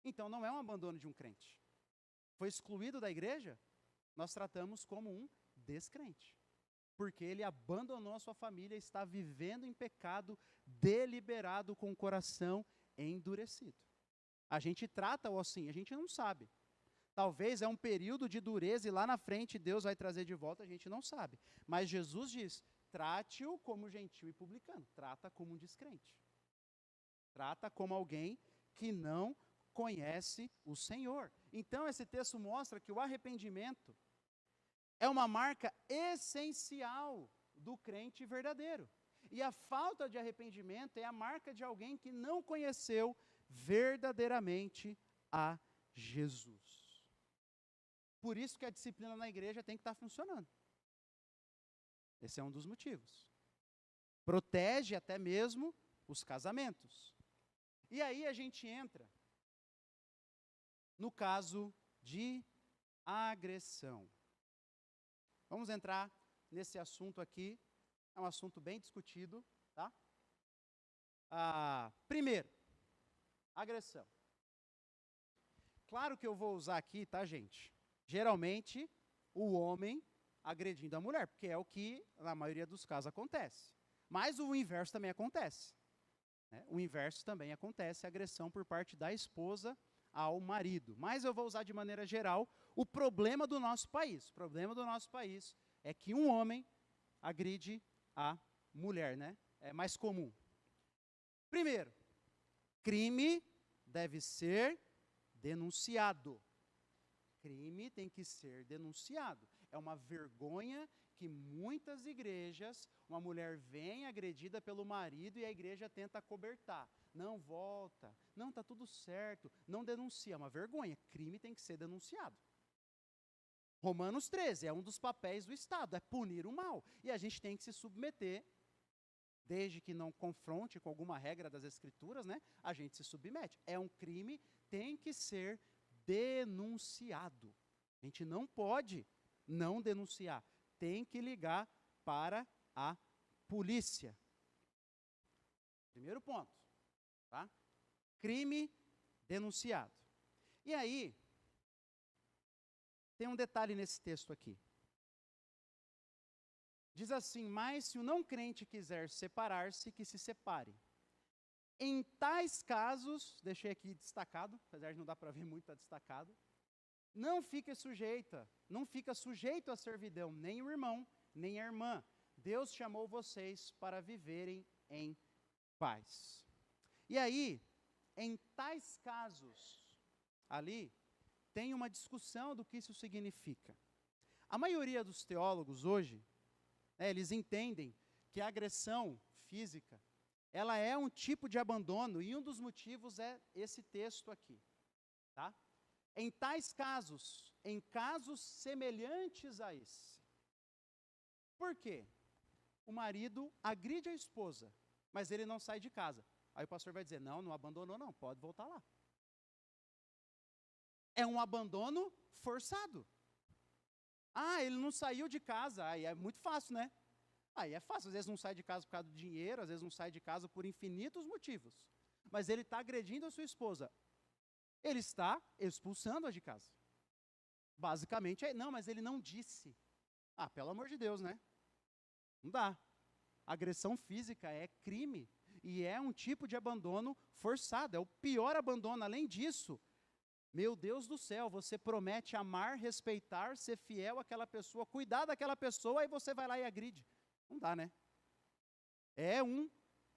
então não é um abandono de um crente. Foi excluído da igreja, nós tratamos como um descrente. Porque ele abandonou a sua família e está vivendo em pecado deliberado com o coração endurecido. A gente trata-o assim, a gente não sabe. Talvez é um período de dureza e lá na frente Deus vai trazer de volta, a gente não sabe. Mas Jesus diz, trate-o como gentil e publicano, trata como um descrente. Trata como alguém que não conhece o Senhor. Então esse texto mostra que o arrependimento é uma marca essencial do crente verdadeiro. E a falta de arrependimento é a marca de alguém que não conheceu verdadeiramente a Jesus. Por isso que a disciplina na igreja tem que estar funcionando. Esse é um dos motivos. Protege até mesmo os casamentos. E aí a gente entra no caso de agressão. Vamos entrar nesse assunto aqui, é um assunto bem discutido, tá? Primeiro, agressão. Claro que eu vou usar aqui, tá, gente? Geralmente, o homem agredindo a mulher, porque é o que, na maioria dos casos, acontece. Mas o inverso também acontece. Né? O inverso também acontece, a agressão por parte da esposa ao marido. Mas eu vou usar de maneira geral o problema do nosso país. O problema do nosso país é que um homem agride a mulher, né? É mais comum. Primeiro, crime deve ser denunciado. Crime tem que ser denunciado. É uma vergonha que muitas igrejas, uma mulher vem agredida pelo marido e a igreja tenta acobertar. Não volta, não está tudo certo, não denuncia. É uma vergonha, crime tem que ser denunciado. Romanos 13 é um dos papéis do Estado, é punir o mal. E a gente tem que se submeter, desde que não confronte com alguma regra das Escrituras, né? A gente se submete. É um crime, tem que ser denunciado. A gente não pode não denunciar. Tem que ligar para a polícia. Primeiro ponto, tá? Crime denunciado. E aí, tem um detalhe nesse texto aqui. Diz assim, mas se o não crente quiser separar-se, que se separe. Em tais casos, deixei aqui destacado, apesar de não dar para ver muito, está destacado, não fica sujeito à servidão, nem o irmão, nem a irmã. Deus chamou vocês para viverem em paz. E aí, em tais casos, ali, tem uma discussão do que isso significa. A maioria dos teólogos hoje, eles entendem que a agressão física, ela é um tipo de abandono, e um dos motivos é esse texto aqui, tá? Em tais casos, em casos semelhantes a esse. Por quê? O marido agride a esposa, mas ele não sai de casa. Aí o pastor vai dizer, não abandonou não, pode voltar lá. É um abandono forçado. Ele não saiu de casa, aí é muito fácil, né? Aí é fácil, às vezes não sai de casa por causa do dinheiro, às vezes não sai de casa por infinitos motivos. Mas ele está agredindo a sua esposa. Ele está expulsando-a de casa. Basicamente, não, mas ele não disse. Pelo amor de Deus, né? Não dá. Agressão física é crime e é um tipo de abandono forçado, é o pior abandono. Além disso, meu Deus do céu, você promete amar, respeitar, ser fiel àquela pessoa, cuidar daquela pessoa, e você vai lá e agride. Não dá, né? É um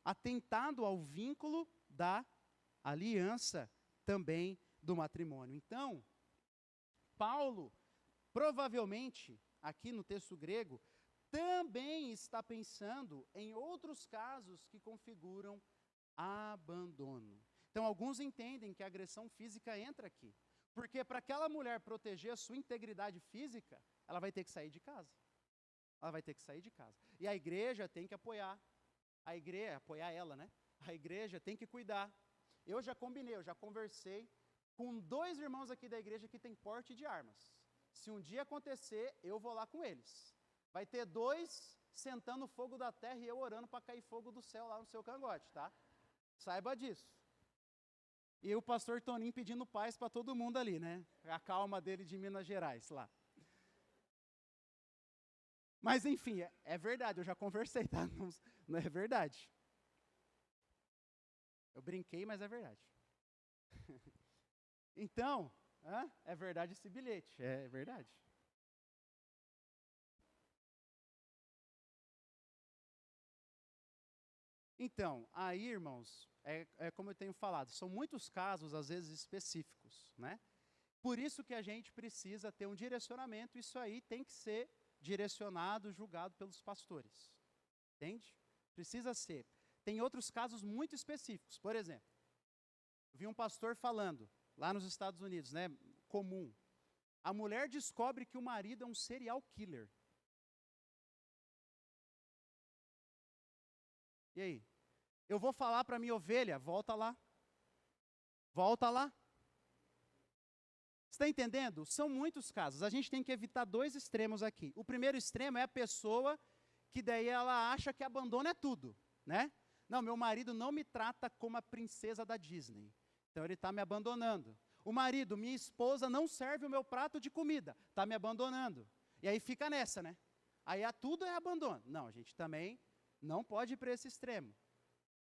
atentado ao vínculo da aliança também do matrimônio. Então, Paulo, provavelmente, aqui no texto grego, também está pensando em outros casos que configuram abandono. Então, alguns entendem que a agressão física entra aqui, porque para aquela mulher proteger a sua integridade física, ela vai ter que sair de casa. Ela vai ter que sair de casa. E a igreja tem que apoiar. Apoiar ela, né? A igreja tem que cuidar. Eu já conversei com 2 irmãos aqui da igreja que têm porte de armas. Se um dia acontecer, eu vou lá com eles. Vai ter 2 sentando fogo da terra e eu orando para cair fogo do céu lá no seu cangote, tá? Saiba disso. E o pastor Toninho pedindo paz para todo mundo ali, né? A calma dele de Minas Gerais lá. Mas enfim, é verdade, eu já conversei, tá? Não é verdade. Eu brinquei, mas é verdade. Então, é verdade esse bilhete, é verdade. Então, aí, irmãos, é como eu tenho falado, são muitos casos, às vezes, específicos, né? Por isso que a gente precisa ter um direcionamento, isso aí tem que ser direcionado, julgado pelos pastores, entende? Precisa ser. Tem outros casos muito específicos, por exemplo, vi um pastor falando, lá nos Estados Unidos, né, comum, a mulher descobre que o marido é um serial killer. E aí? Eu vou falar para minha ovelha, volta lá. Volta lá. Você está entendendo? São muitos casos. A gente tem que evitar 2 extremos aqui. O primeiro extremo é a pessoa que daí ela acha que abandono é tudo, né? Não, meu marido não me trata como a princesa da Disney. Então ele está me abandonando. O marido, minha esposa não serve o meu prato de comida, está me abandonando. E aí fica nessa, né? Aí tudo é abandono. Não, a gente também não pode ir para esse extremo,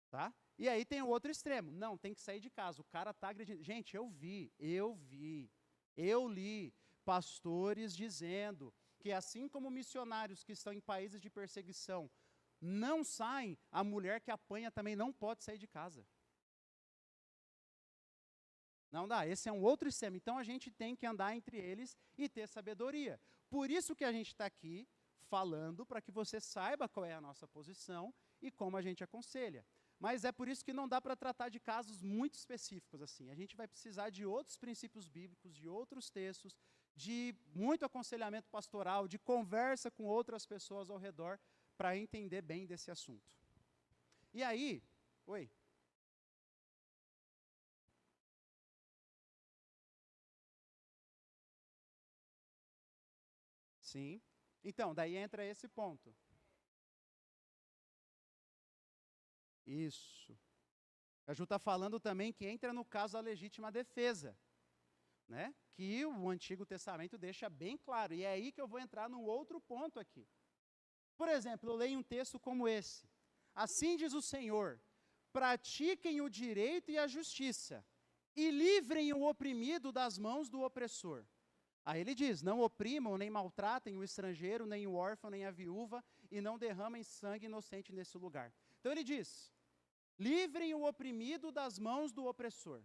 tá? E aí tem o outro extremo. Não, tem que sair de casa. O cara está agredindo. Gente, eu li pastores dizendo que assim como missionários que estão em países de perseguição não saem, a mulher que apanha também não pode sair de casa. Não dá, esse é um outro extremo. Então a gente tem que andar entre eles e ter sabedoria. Por isso que a gente está aqui falando, para que você saiba qual é a nossa posição e como a gente aconselha. Mas é por isso que não dá para tratar de casos muito específicos assim. A gente vai precisar de outros princípios bíblicos, de outros textos, de muito aconselhamento pastoral, de conversa com outras pessoas ao redor, para entender bem desse assunto. E aí, Sim. Então, daí entra esse ponto. Isso. A Ju está falando também que entra no caso da legítima defesa, né? Que o Antigo Testamento deixa bem claro. E é aí que eu vou entrar num outro ponto aqui. Por exemplo, eu leio um texto como esse. Assim diz o Senhor, pratiquem o direito e a justiça, e livrem o oprimido das mãos do opressor. Aí ele diz, não oprimam nem maltratem o estrangeiro, nem o órfão, nem a viúva, e não derramem sangue inocente nesse lugar. Então ele diz, livrem o oprimido das mãos do opressor.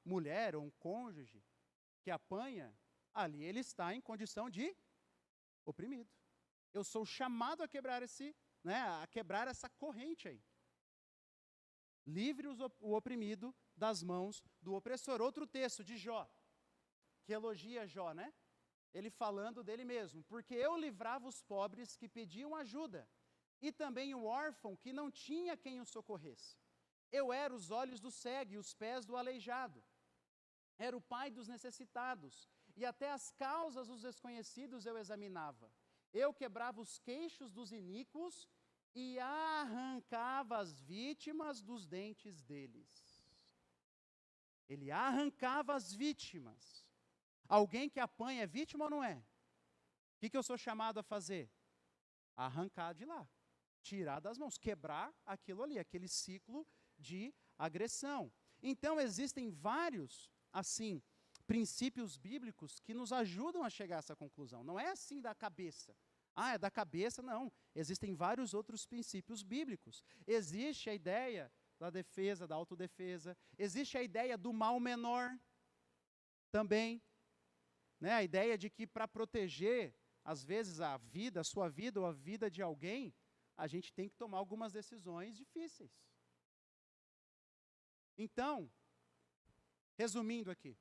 mulher ou um cônjuge que apanha, ali ele está em condição de oprimido. Eu sou chamado a quebrar a quebrar essa corrente aí. Livre o oprimido das mãos do opressor. Outro texto de Jó, que elogia Jó, né? Ele falando dele mesmo. Porque eu livrava os pobres que pediam ajuda, e também o órfão que não tinha quem o socorresse. Eu era os olhos do cego e os pés do aleijado. Era o pai dos necessitados, e até as causas dos desconhecidos eu examinava. Eu quebrava os queixos dos iníquos e arrancava as vítimas dos dentes deles. Ele arrancava as vítimas. Alguém que apanha é vítima ou não é? O que eu sou chamado a fazer? Arrancar de lá, tirar das mãos, quebrar aquilo ali, aquele ciclo de agressão. Então existem vários, assim, princípios bíblicos que nos ajudam a chegar a essa conclusão. Não é assim da cabeça. É da cabeça, não. Existem vários outros princípios bíblicos. Existe a ideia da defesa, da autodefesa. Existe a ideia do mal menor também. Né? A ideia de que para proteger, às vezes, a sua vida ou a vida de alguém, a gente tem que tomar algumas decisões difíceis. Então, resumindo aqui,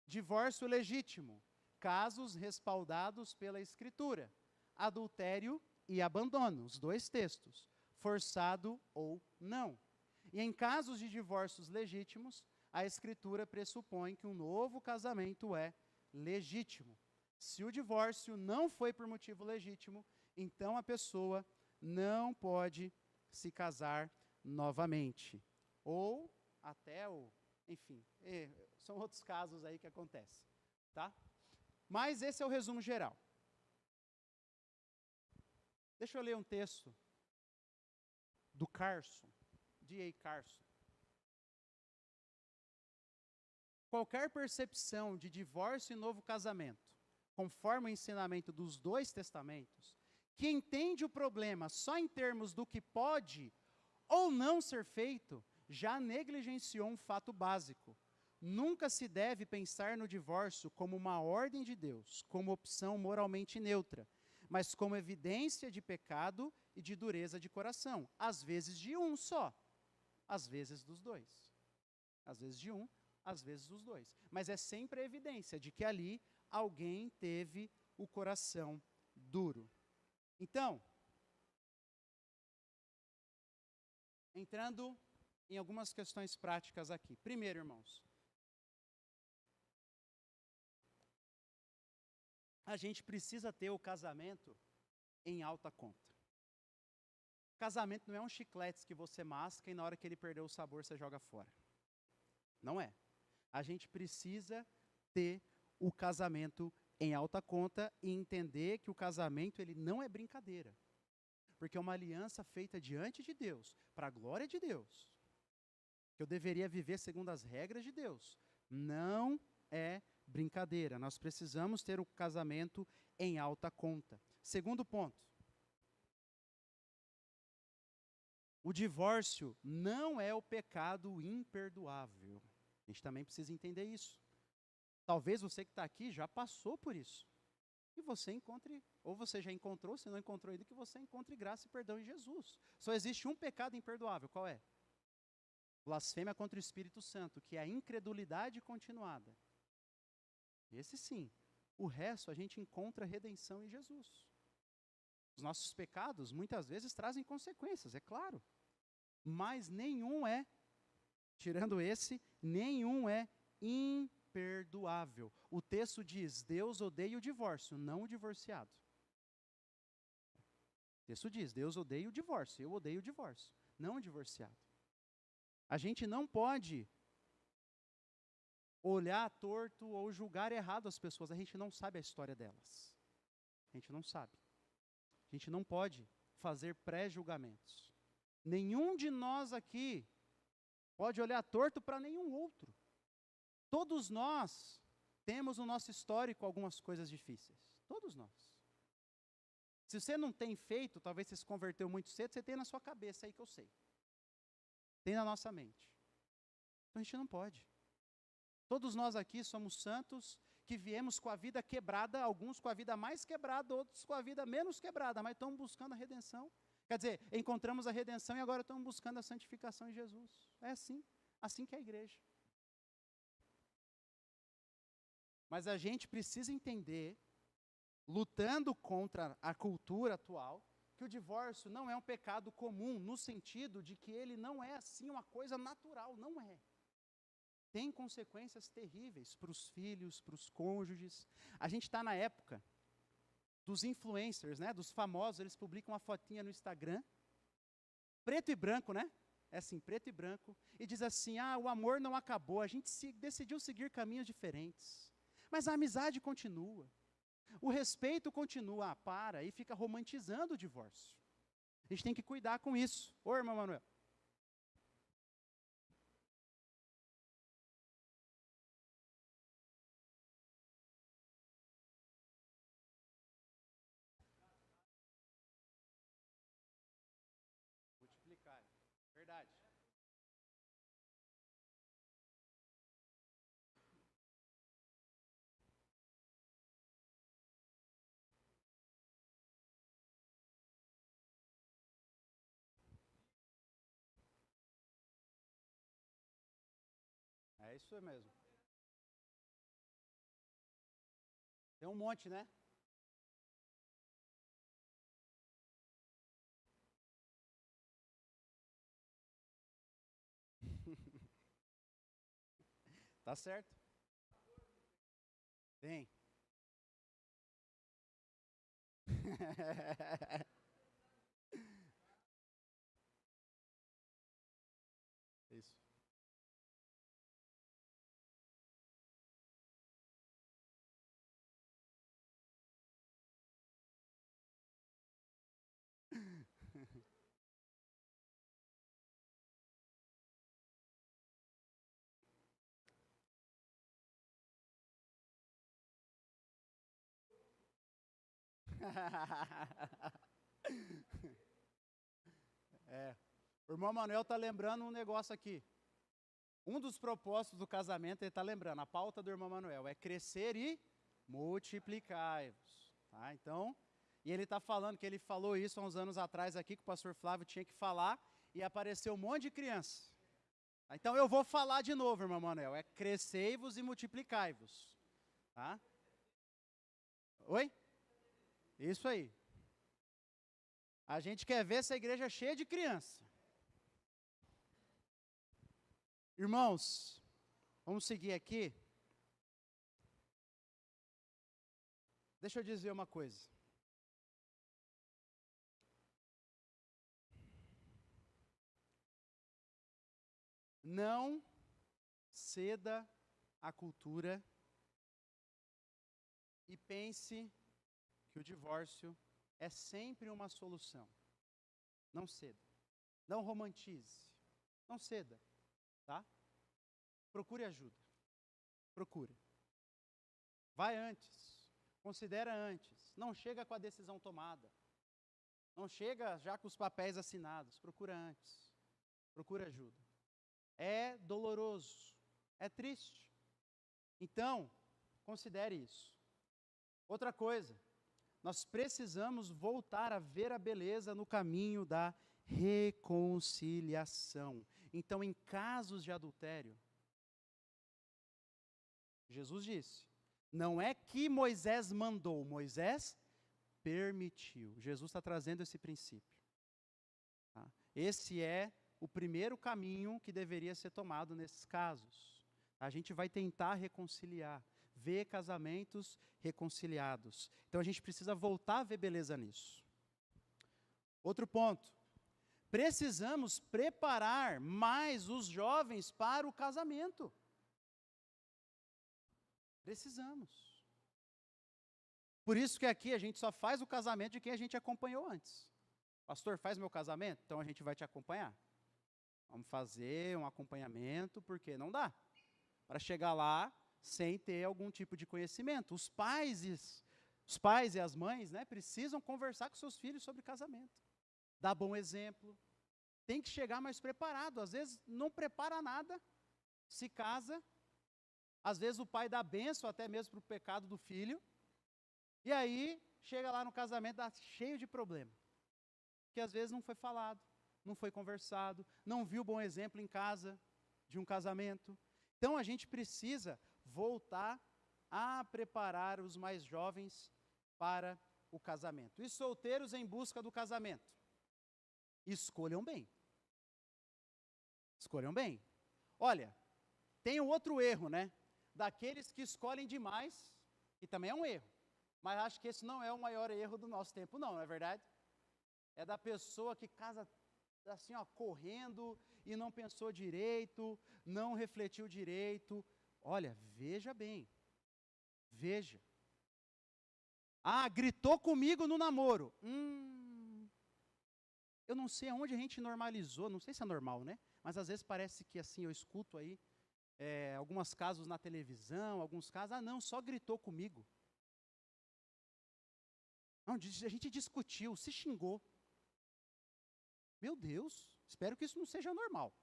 divórcio legítimo, casos respaldados pela Escritura, adultério e abandono, os dois textos, forçado ou não. E em casos de divórcios legítimos, a Escritura pressupõe que um novo casamento é legítimo. Se o divórcio não foi por motivo legítimo, então a pessoa não pode se casar novamente. Ou até enfim, são outros casos aí que acontecem, tá? Mas esse é o resumo geral. Deixa eu ler um texto do Carson, D.A. Carson. Qualquer percepção de divórcio e novo casamento, conforme o ensinamento dos dois testamentos, que entende o problema só em termos do que pode ou não ser feito, já negligenciou um fato básico. Nunca se deve pensar no divórcio como uma ordem de Deus, como opção moralmente neutra, mas como evidência de pecado e de dureza de coração. Às vezes de um só, às vezes dos dois. Às vezes de um, às vezes dos dois. Mas é sempre a evidência de que ali alguém teve o coração duro. Então, entrando em algumas questões práticas aqui. Primeiro, irmãos, a gente precisa ter o casamento em alta conta. Casamento não é um chiclete que você masca e na hora que ele perder o sabor você joga fora. Não é. A gente precisa ter o casamento em alta conta e entender que o casamento ele não é brincadeira. Porque é uma aliança feita diante de Deus, para a glória de Deus. Que eu deveria viver segundo as regras de Deus. Não é brincadeira. Nós precisamos ter o casamento em alta conta. Segundo ponto. O divórcio não é o pecado imperdoável. A gente também precisa entender isso. Talvez você que está aqui já passou por isso. E você encontre, ou você já encontrou, se não encontrou ainda, que você encontre graça e perdão em Jesus. Só existe um pecado imperdoável, qual é? Blasfêmia contra o Espírito Santo, que é a incredulidade continuada. Esse sim. O resto a gente encontra redenção em Jesus. Os nossos pecados muitas vezes trazem consequências, é claro. Mas nenhum é, tirando esse, nenhum é imperdoável. O texto diz, Deus odeia o divórcio, não o divorciado. O texto diz, Deus odeia o divórcio, eu odeio o divórcio, não o divorciado. A gente não pode olhar torto ou julgar errado as pessoas, a gente não sabe a história delas. A gente não sabe. A gente não pode fazer pré-julgamentos. Nenhum de nós aqui pode olhar torto para nenhum outro. Todos nós temos no nosso histórico algumas coisas difíceis. Todos nós. Se você não tem feito, talvez você se converteu muito cedo, você tem na sua cabeça aí que eu sei. Tem na nossa mente. Então a gente não pode. Todos nós aqui somos santos que viemos com a vida quebrada, alguns com a vida mais quebrada, outros com a vida menos quebrada, mas estamos buscando a redenção. Quer dizer, encontramos a redenção e agora estamos buscando a santificação em Jesus. É assim que é a igreja. Mas a gente precisa entender, lutando contra a cultura atual, que o divórcio não é um pecado comum, no sentido de que ele não é assim uma coisa natural, não é. Tem consequências terríveis para os filhos, para os cônjuges. A gente está na época dos influencers, né, dos famosos, eles publicam uma fotinha no Instagram, preto e branco, né? É assim, preto e branco, e diz assim, o amor não acabou, a gente decidiu seguir caminhos diferentes, mas a amizade continua, o respeito continua, para, e fica romantizando o divórcio. A gente tem que cuidar com isso. Ô, irmão Manuel. Multiplicar, verdade. É isso mesmo. Tem um monte, né? Tá certo. Tem. Isso. O irmão Manuel está lembrando um negócio aqui. Um dos propósitos do casamento, ele está lembrando, a pauta do irmão Manuel é crescer e multiplicar-vos. Tá? Então, e ele está falando que ele falou isso há uns anos atrás aqui, que o pastor Flávio tinha que falar, e apareceu um monte de criança. Então eu vou falar de novo, irmão Manuel, é crescei-vos e multiplicai-vos. Tá? Oi? Isso aí. A gente quer ver essa igreja cheia de criança. Irmãos, vamos seguir aqui. Deixa eu dizer uma coisa. Não ceda à cultura e pense que o divórcio é sempre uma solução. Não ceda. Não romantize. Não ceda. Tá? Procure ajuda. Procure. Vai antes. Considera antes. Não chega com a decisão tomada. Não chega já com os papéis assinados. Procura antes. Procura ajuda. É doloroso. É triste. Então, considere isso. Outra coisa. Nós precisamos voltar a ver a beleza no caminho da reconciliação. Então, em casos de adultério, Jesus disse, não é que Moisés mandou, Moisés permitiu. Jesus está trazendo esse princípio. Tá? Esse é o primeiro caminho que deveria ser tomado nesses casos. A gente vai tentar reconciliar, ver casamentos reconciliados. Então, a gente precisa voltar a ver beleza nisso. Outro ponto. Precisamos preparar mais os jovens para o casamento. Precisamos. Por isso que aqui a gente só faz o casamento de quem a gente acompanhou antes. Pastor, faz meu casamento? Então a gente vai te acompanhar. Vamos fazer um acompanhamento, porque não dá para chegar lá sem ter algum tipo de conhecimento. Os pais e as mães, né, precisam conversar com seus filhos sobre casamento. Dar bom exemplo. Tem que chegar mais preparado. Às vezes não prepara nada, se casa, às vezes o pai dá bênção até mesmo para o pecado do filho, e aí chega lá no casamento, dá cheio de problema, que às vezes não foi falado, não foi conversado, não viu bom exemplo em casa de um casamento. Então a gente precisa voltar a preparar os mais jovens para o casamento. E solteiros em busca do casamento, escolham bem. Escolham bem. Olha, tem um outro erro, né? Daqueles que escolhem demais, que também é um erro. Mas acho que esse não é o maior erro do nosso tempo, não é verdade? É da pessoa que casa assim, ó, correndo e não pensou direito, não refletiu direito. Olha, veja bem. Veja. Ah, gritou comigo no namoro. Eu não sei aonde a gente normalizou, não sei se é normal, né? Mas às vezes parece que assim, eu escuto aí, alguns casos na televisão, alguns casos, não, só gritou comigo. Não, a gente discutiu, se xingou. Meu Deus, espero que isso não seja normal.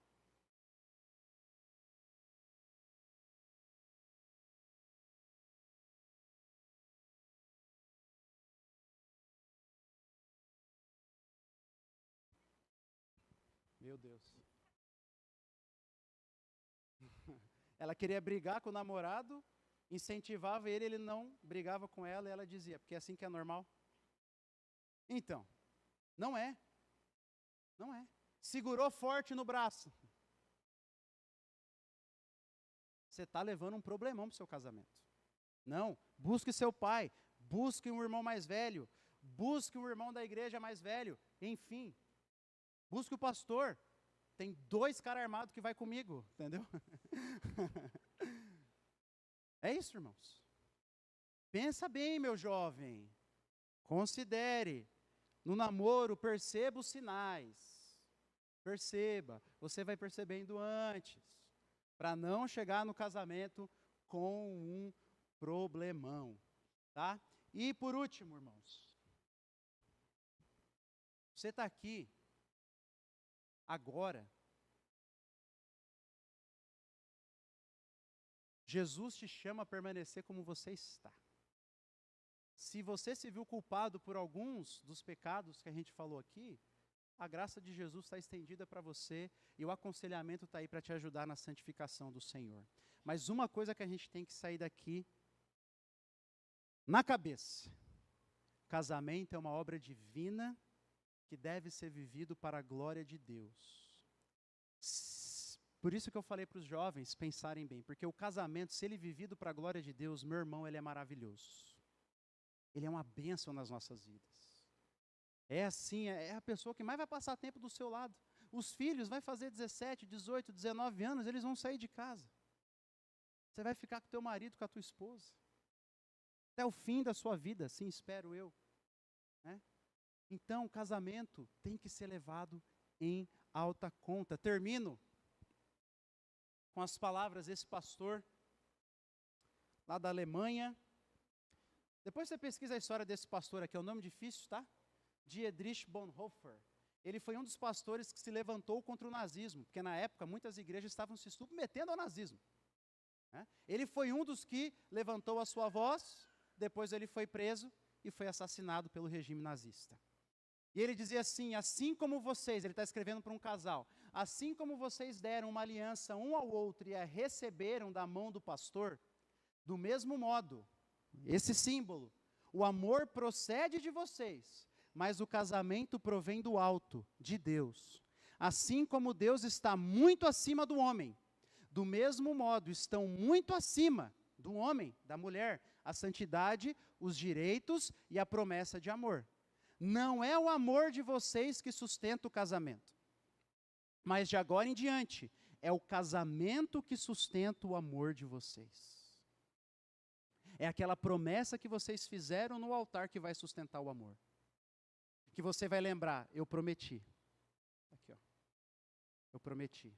Meu Deus. Ela queria brigar com o namorado, incentivava ele, ele não brigava com ela, e ela dizia, porque é assim que é normal. Então, não é. Não é. Segurou forte no braço. Você está levando um problemão para o seu casamento. Não, busque seu pai, busque um irmão mais velho, busque um irmão da igreja mais velho, enfim, busque o pastor. Tem 2 caras armados que vai comigo, entendeu? É isso, irmãos. Pensa bem, meu jovem. Considere. No namoro, perceba os sinais. Perceba. Você vai percebendo antes. Para não chegar no casamento com um problemão. Tá? E por último, irmãos. Você está aqui agora. Jesus te chama a permanecer como você está. Se você se viu culpado por alguns dos pecados que a gente falou aqui, a graça de Jesus está estendida para você e o aconselhamento está aí para te ajudar na santificação do Senhor. Mas uma coisa que a gente tem que sair daqui na cabeça: casamento é uma obra divina que deve ser vivido para a glória de Deus. Por isso que eu falei para os jovens pensarem bem, porque o casamento, se ele é vivido para a glória de Deus, meu irmão, ele é maravilhoso. Ele é uma bênção nas nossas vidas. É assim, é a pessoa que mais vai passar tempo do seu lado. Os filhos vai fazer 17, 18, 19 anos, eles vão sair de casa. Você vai ficar com teu marido, com a tua esposa. Até o fim da sua vida, assim espero eu. Né? Então, o casamento tem que ser levado em alta conta. Termino com as palavras desse pastor lá da Alemanha. Depois você pesquisa a história desse pastor aqui, é um nome difícil, tá? Dietrich Bonhoeffer. Ele foi um dos pastores que se levantou contra o nazismo, porque na época muitas igrejas estavam se submetendo ao nazismo. Né? Ele foi um dos que levantou a sua voz, depois ele foi preso e foi assassinado pelo regime nazista. E ele dizia assim como vocês, ele está escrevendo para um casal, assim como vocês deram uma aliança um ao outro e a receberam da mão do pastor, do mesmo modo, esse símbolo, o amor procede de vocês, mas o casamento provém do alto, de Deus. Assim como Deus está muito acima do homem, do mesmo modo estão muito acima do homem, da mulher, a santidade, os direitos e a promessa de amor. Não é o amor de vocês que sustenta o casamento, mas de agora em diante, é o casamento que sustenta o amor de vocês. É aquela promessa que vocês fizeram no altar que vai sustentar o amor. Que você vai lembrar, eu prometi. Aqui, ó. Eu prometi.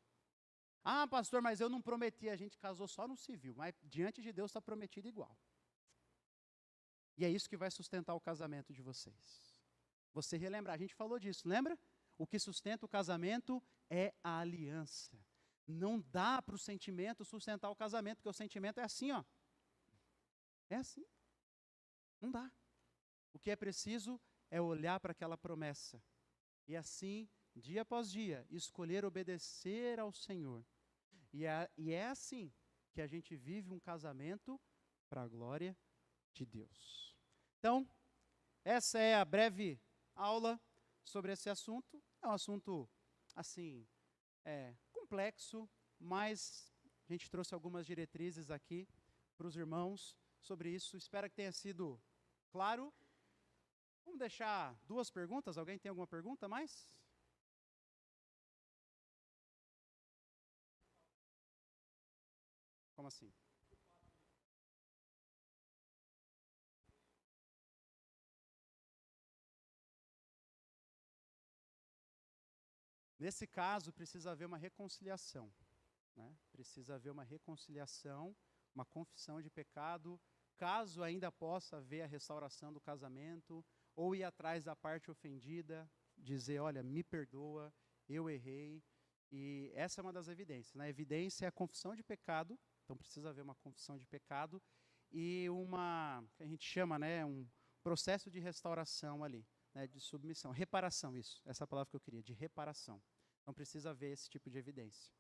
Ah, pastor, mas eu não prometi, a gente casou só no civil, mas diante de Deus está prometido igual. E é isso que vai sustentar o casamento de vocês. Você relembrar, a gente falou disso, lembra? O que sustenta o casamento é a aliança. Não dá para o sentimento sustentar o casamento, porque o sentimento é assim, ó. É assim. Não dá. O que é preciso é olhar para aquela promessa. E assim, dia após dia, escolher obedecer ao Senhor. E é assim que a gente vive um casamento para a glória de Deus. Então, essa é a breve aula sobre esse assunto. É um assunto, assim, complexo, mas a gente trouxe algumas diretrizes aqui para os irmãos sobre isso. Espero que tenha sido claro. Vamos deixar 2 perguntas. Alguém tem alguma pergunta mais? Como assim? Nesse caso, precisa haver uma reconciliação. Né? Precisa haver uma reconciliação, uma confissão de pecado, caso ainda possa haver a restauração do casamento, ou ir atrás da parte ofendida, dizer, olha, me perdoa, eu errei. E essa é uma das evidências. Né? A evidência é a confissão de pecado, então precisa haver uma confissão de pecado, e que a gente chama, né, um processo de restauração ali, né, de submissão. Reparação, isso, essa é a palavra que eu queria, de reparação. Então precisa haver esse tipo de evidência.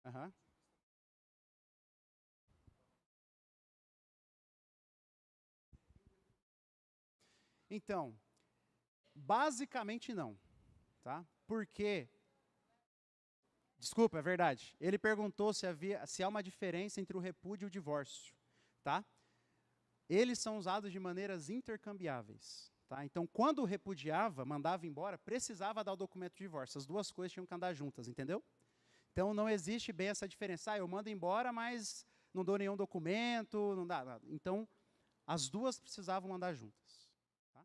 Uhum. Então, basicamente não, tá? Porque, desculpa, é verdade. Ele perguntou se há uma diferença entre o repúdio e o divórcio, tá? Eles são usados de maneiras intercambiáveis, tá? Então, quando repudiava, mandava embora, precisava dar o documento de divórcio. As 2 coisas tinham que andar juntas, entendeu? Então, não existe bem essa diferença. Ah, eu mando embora, mas não dou nenhum documento, não dá nada. Então, as 2 precisavam andar juntas. Tá?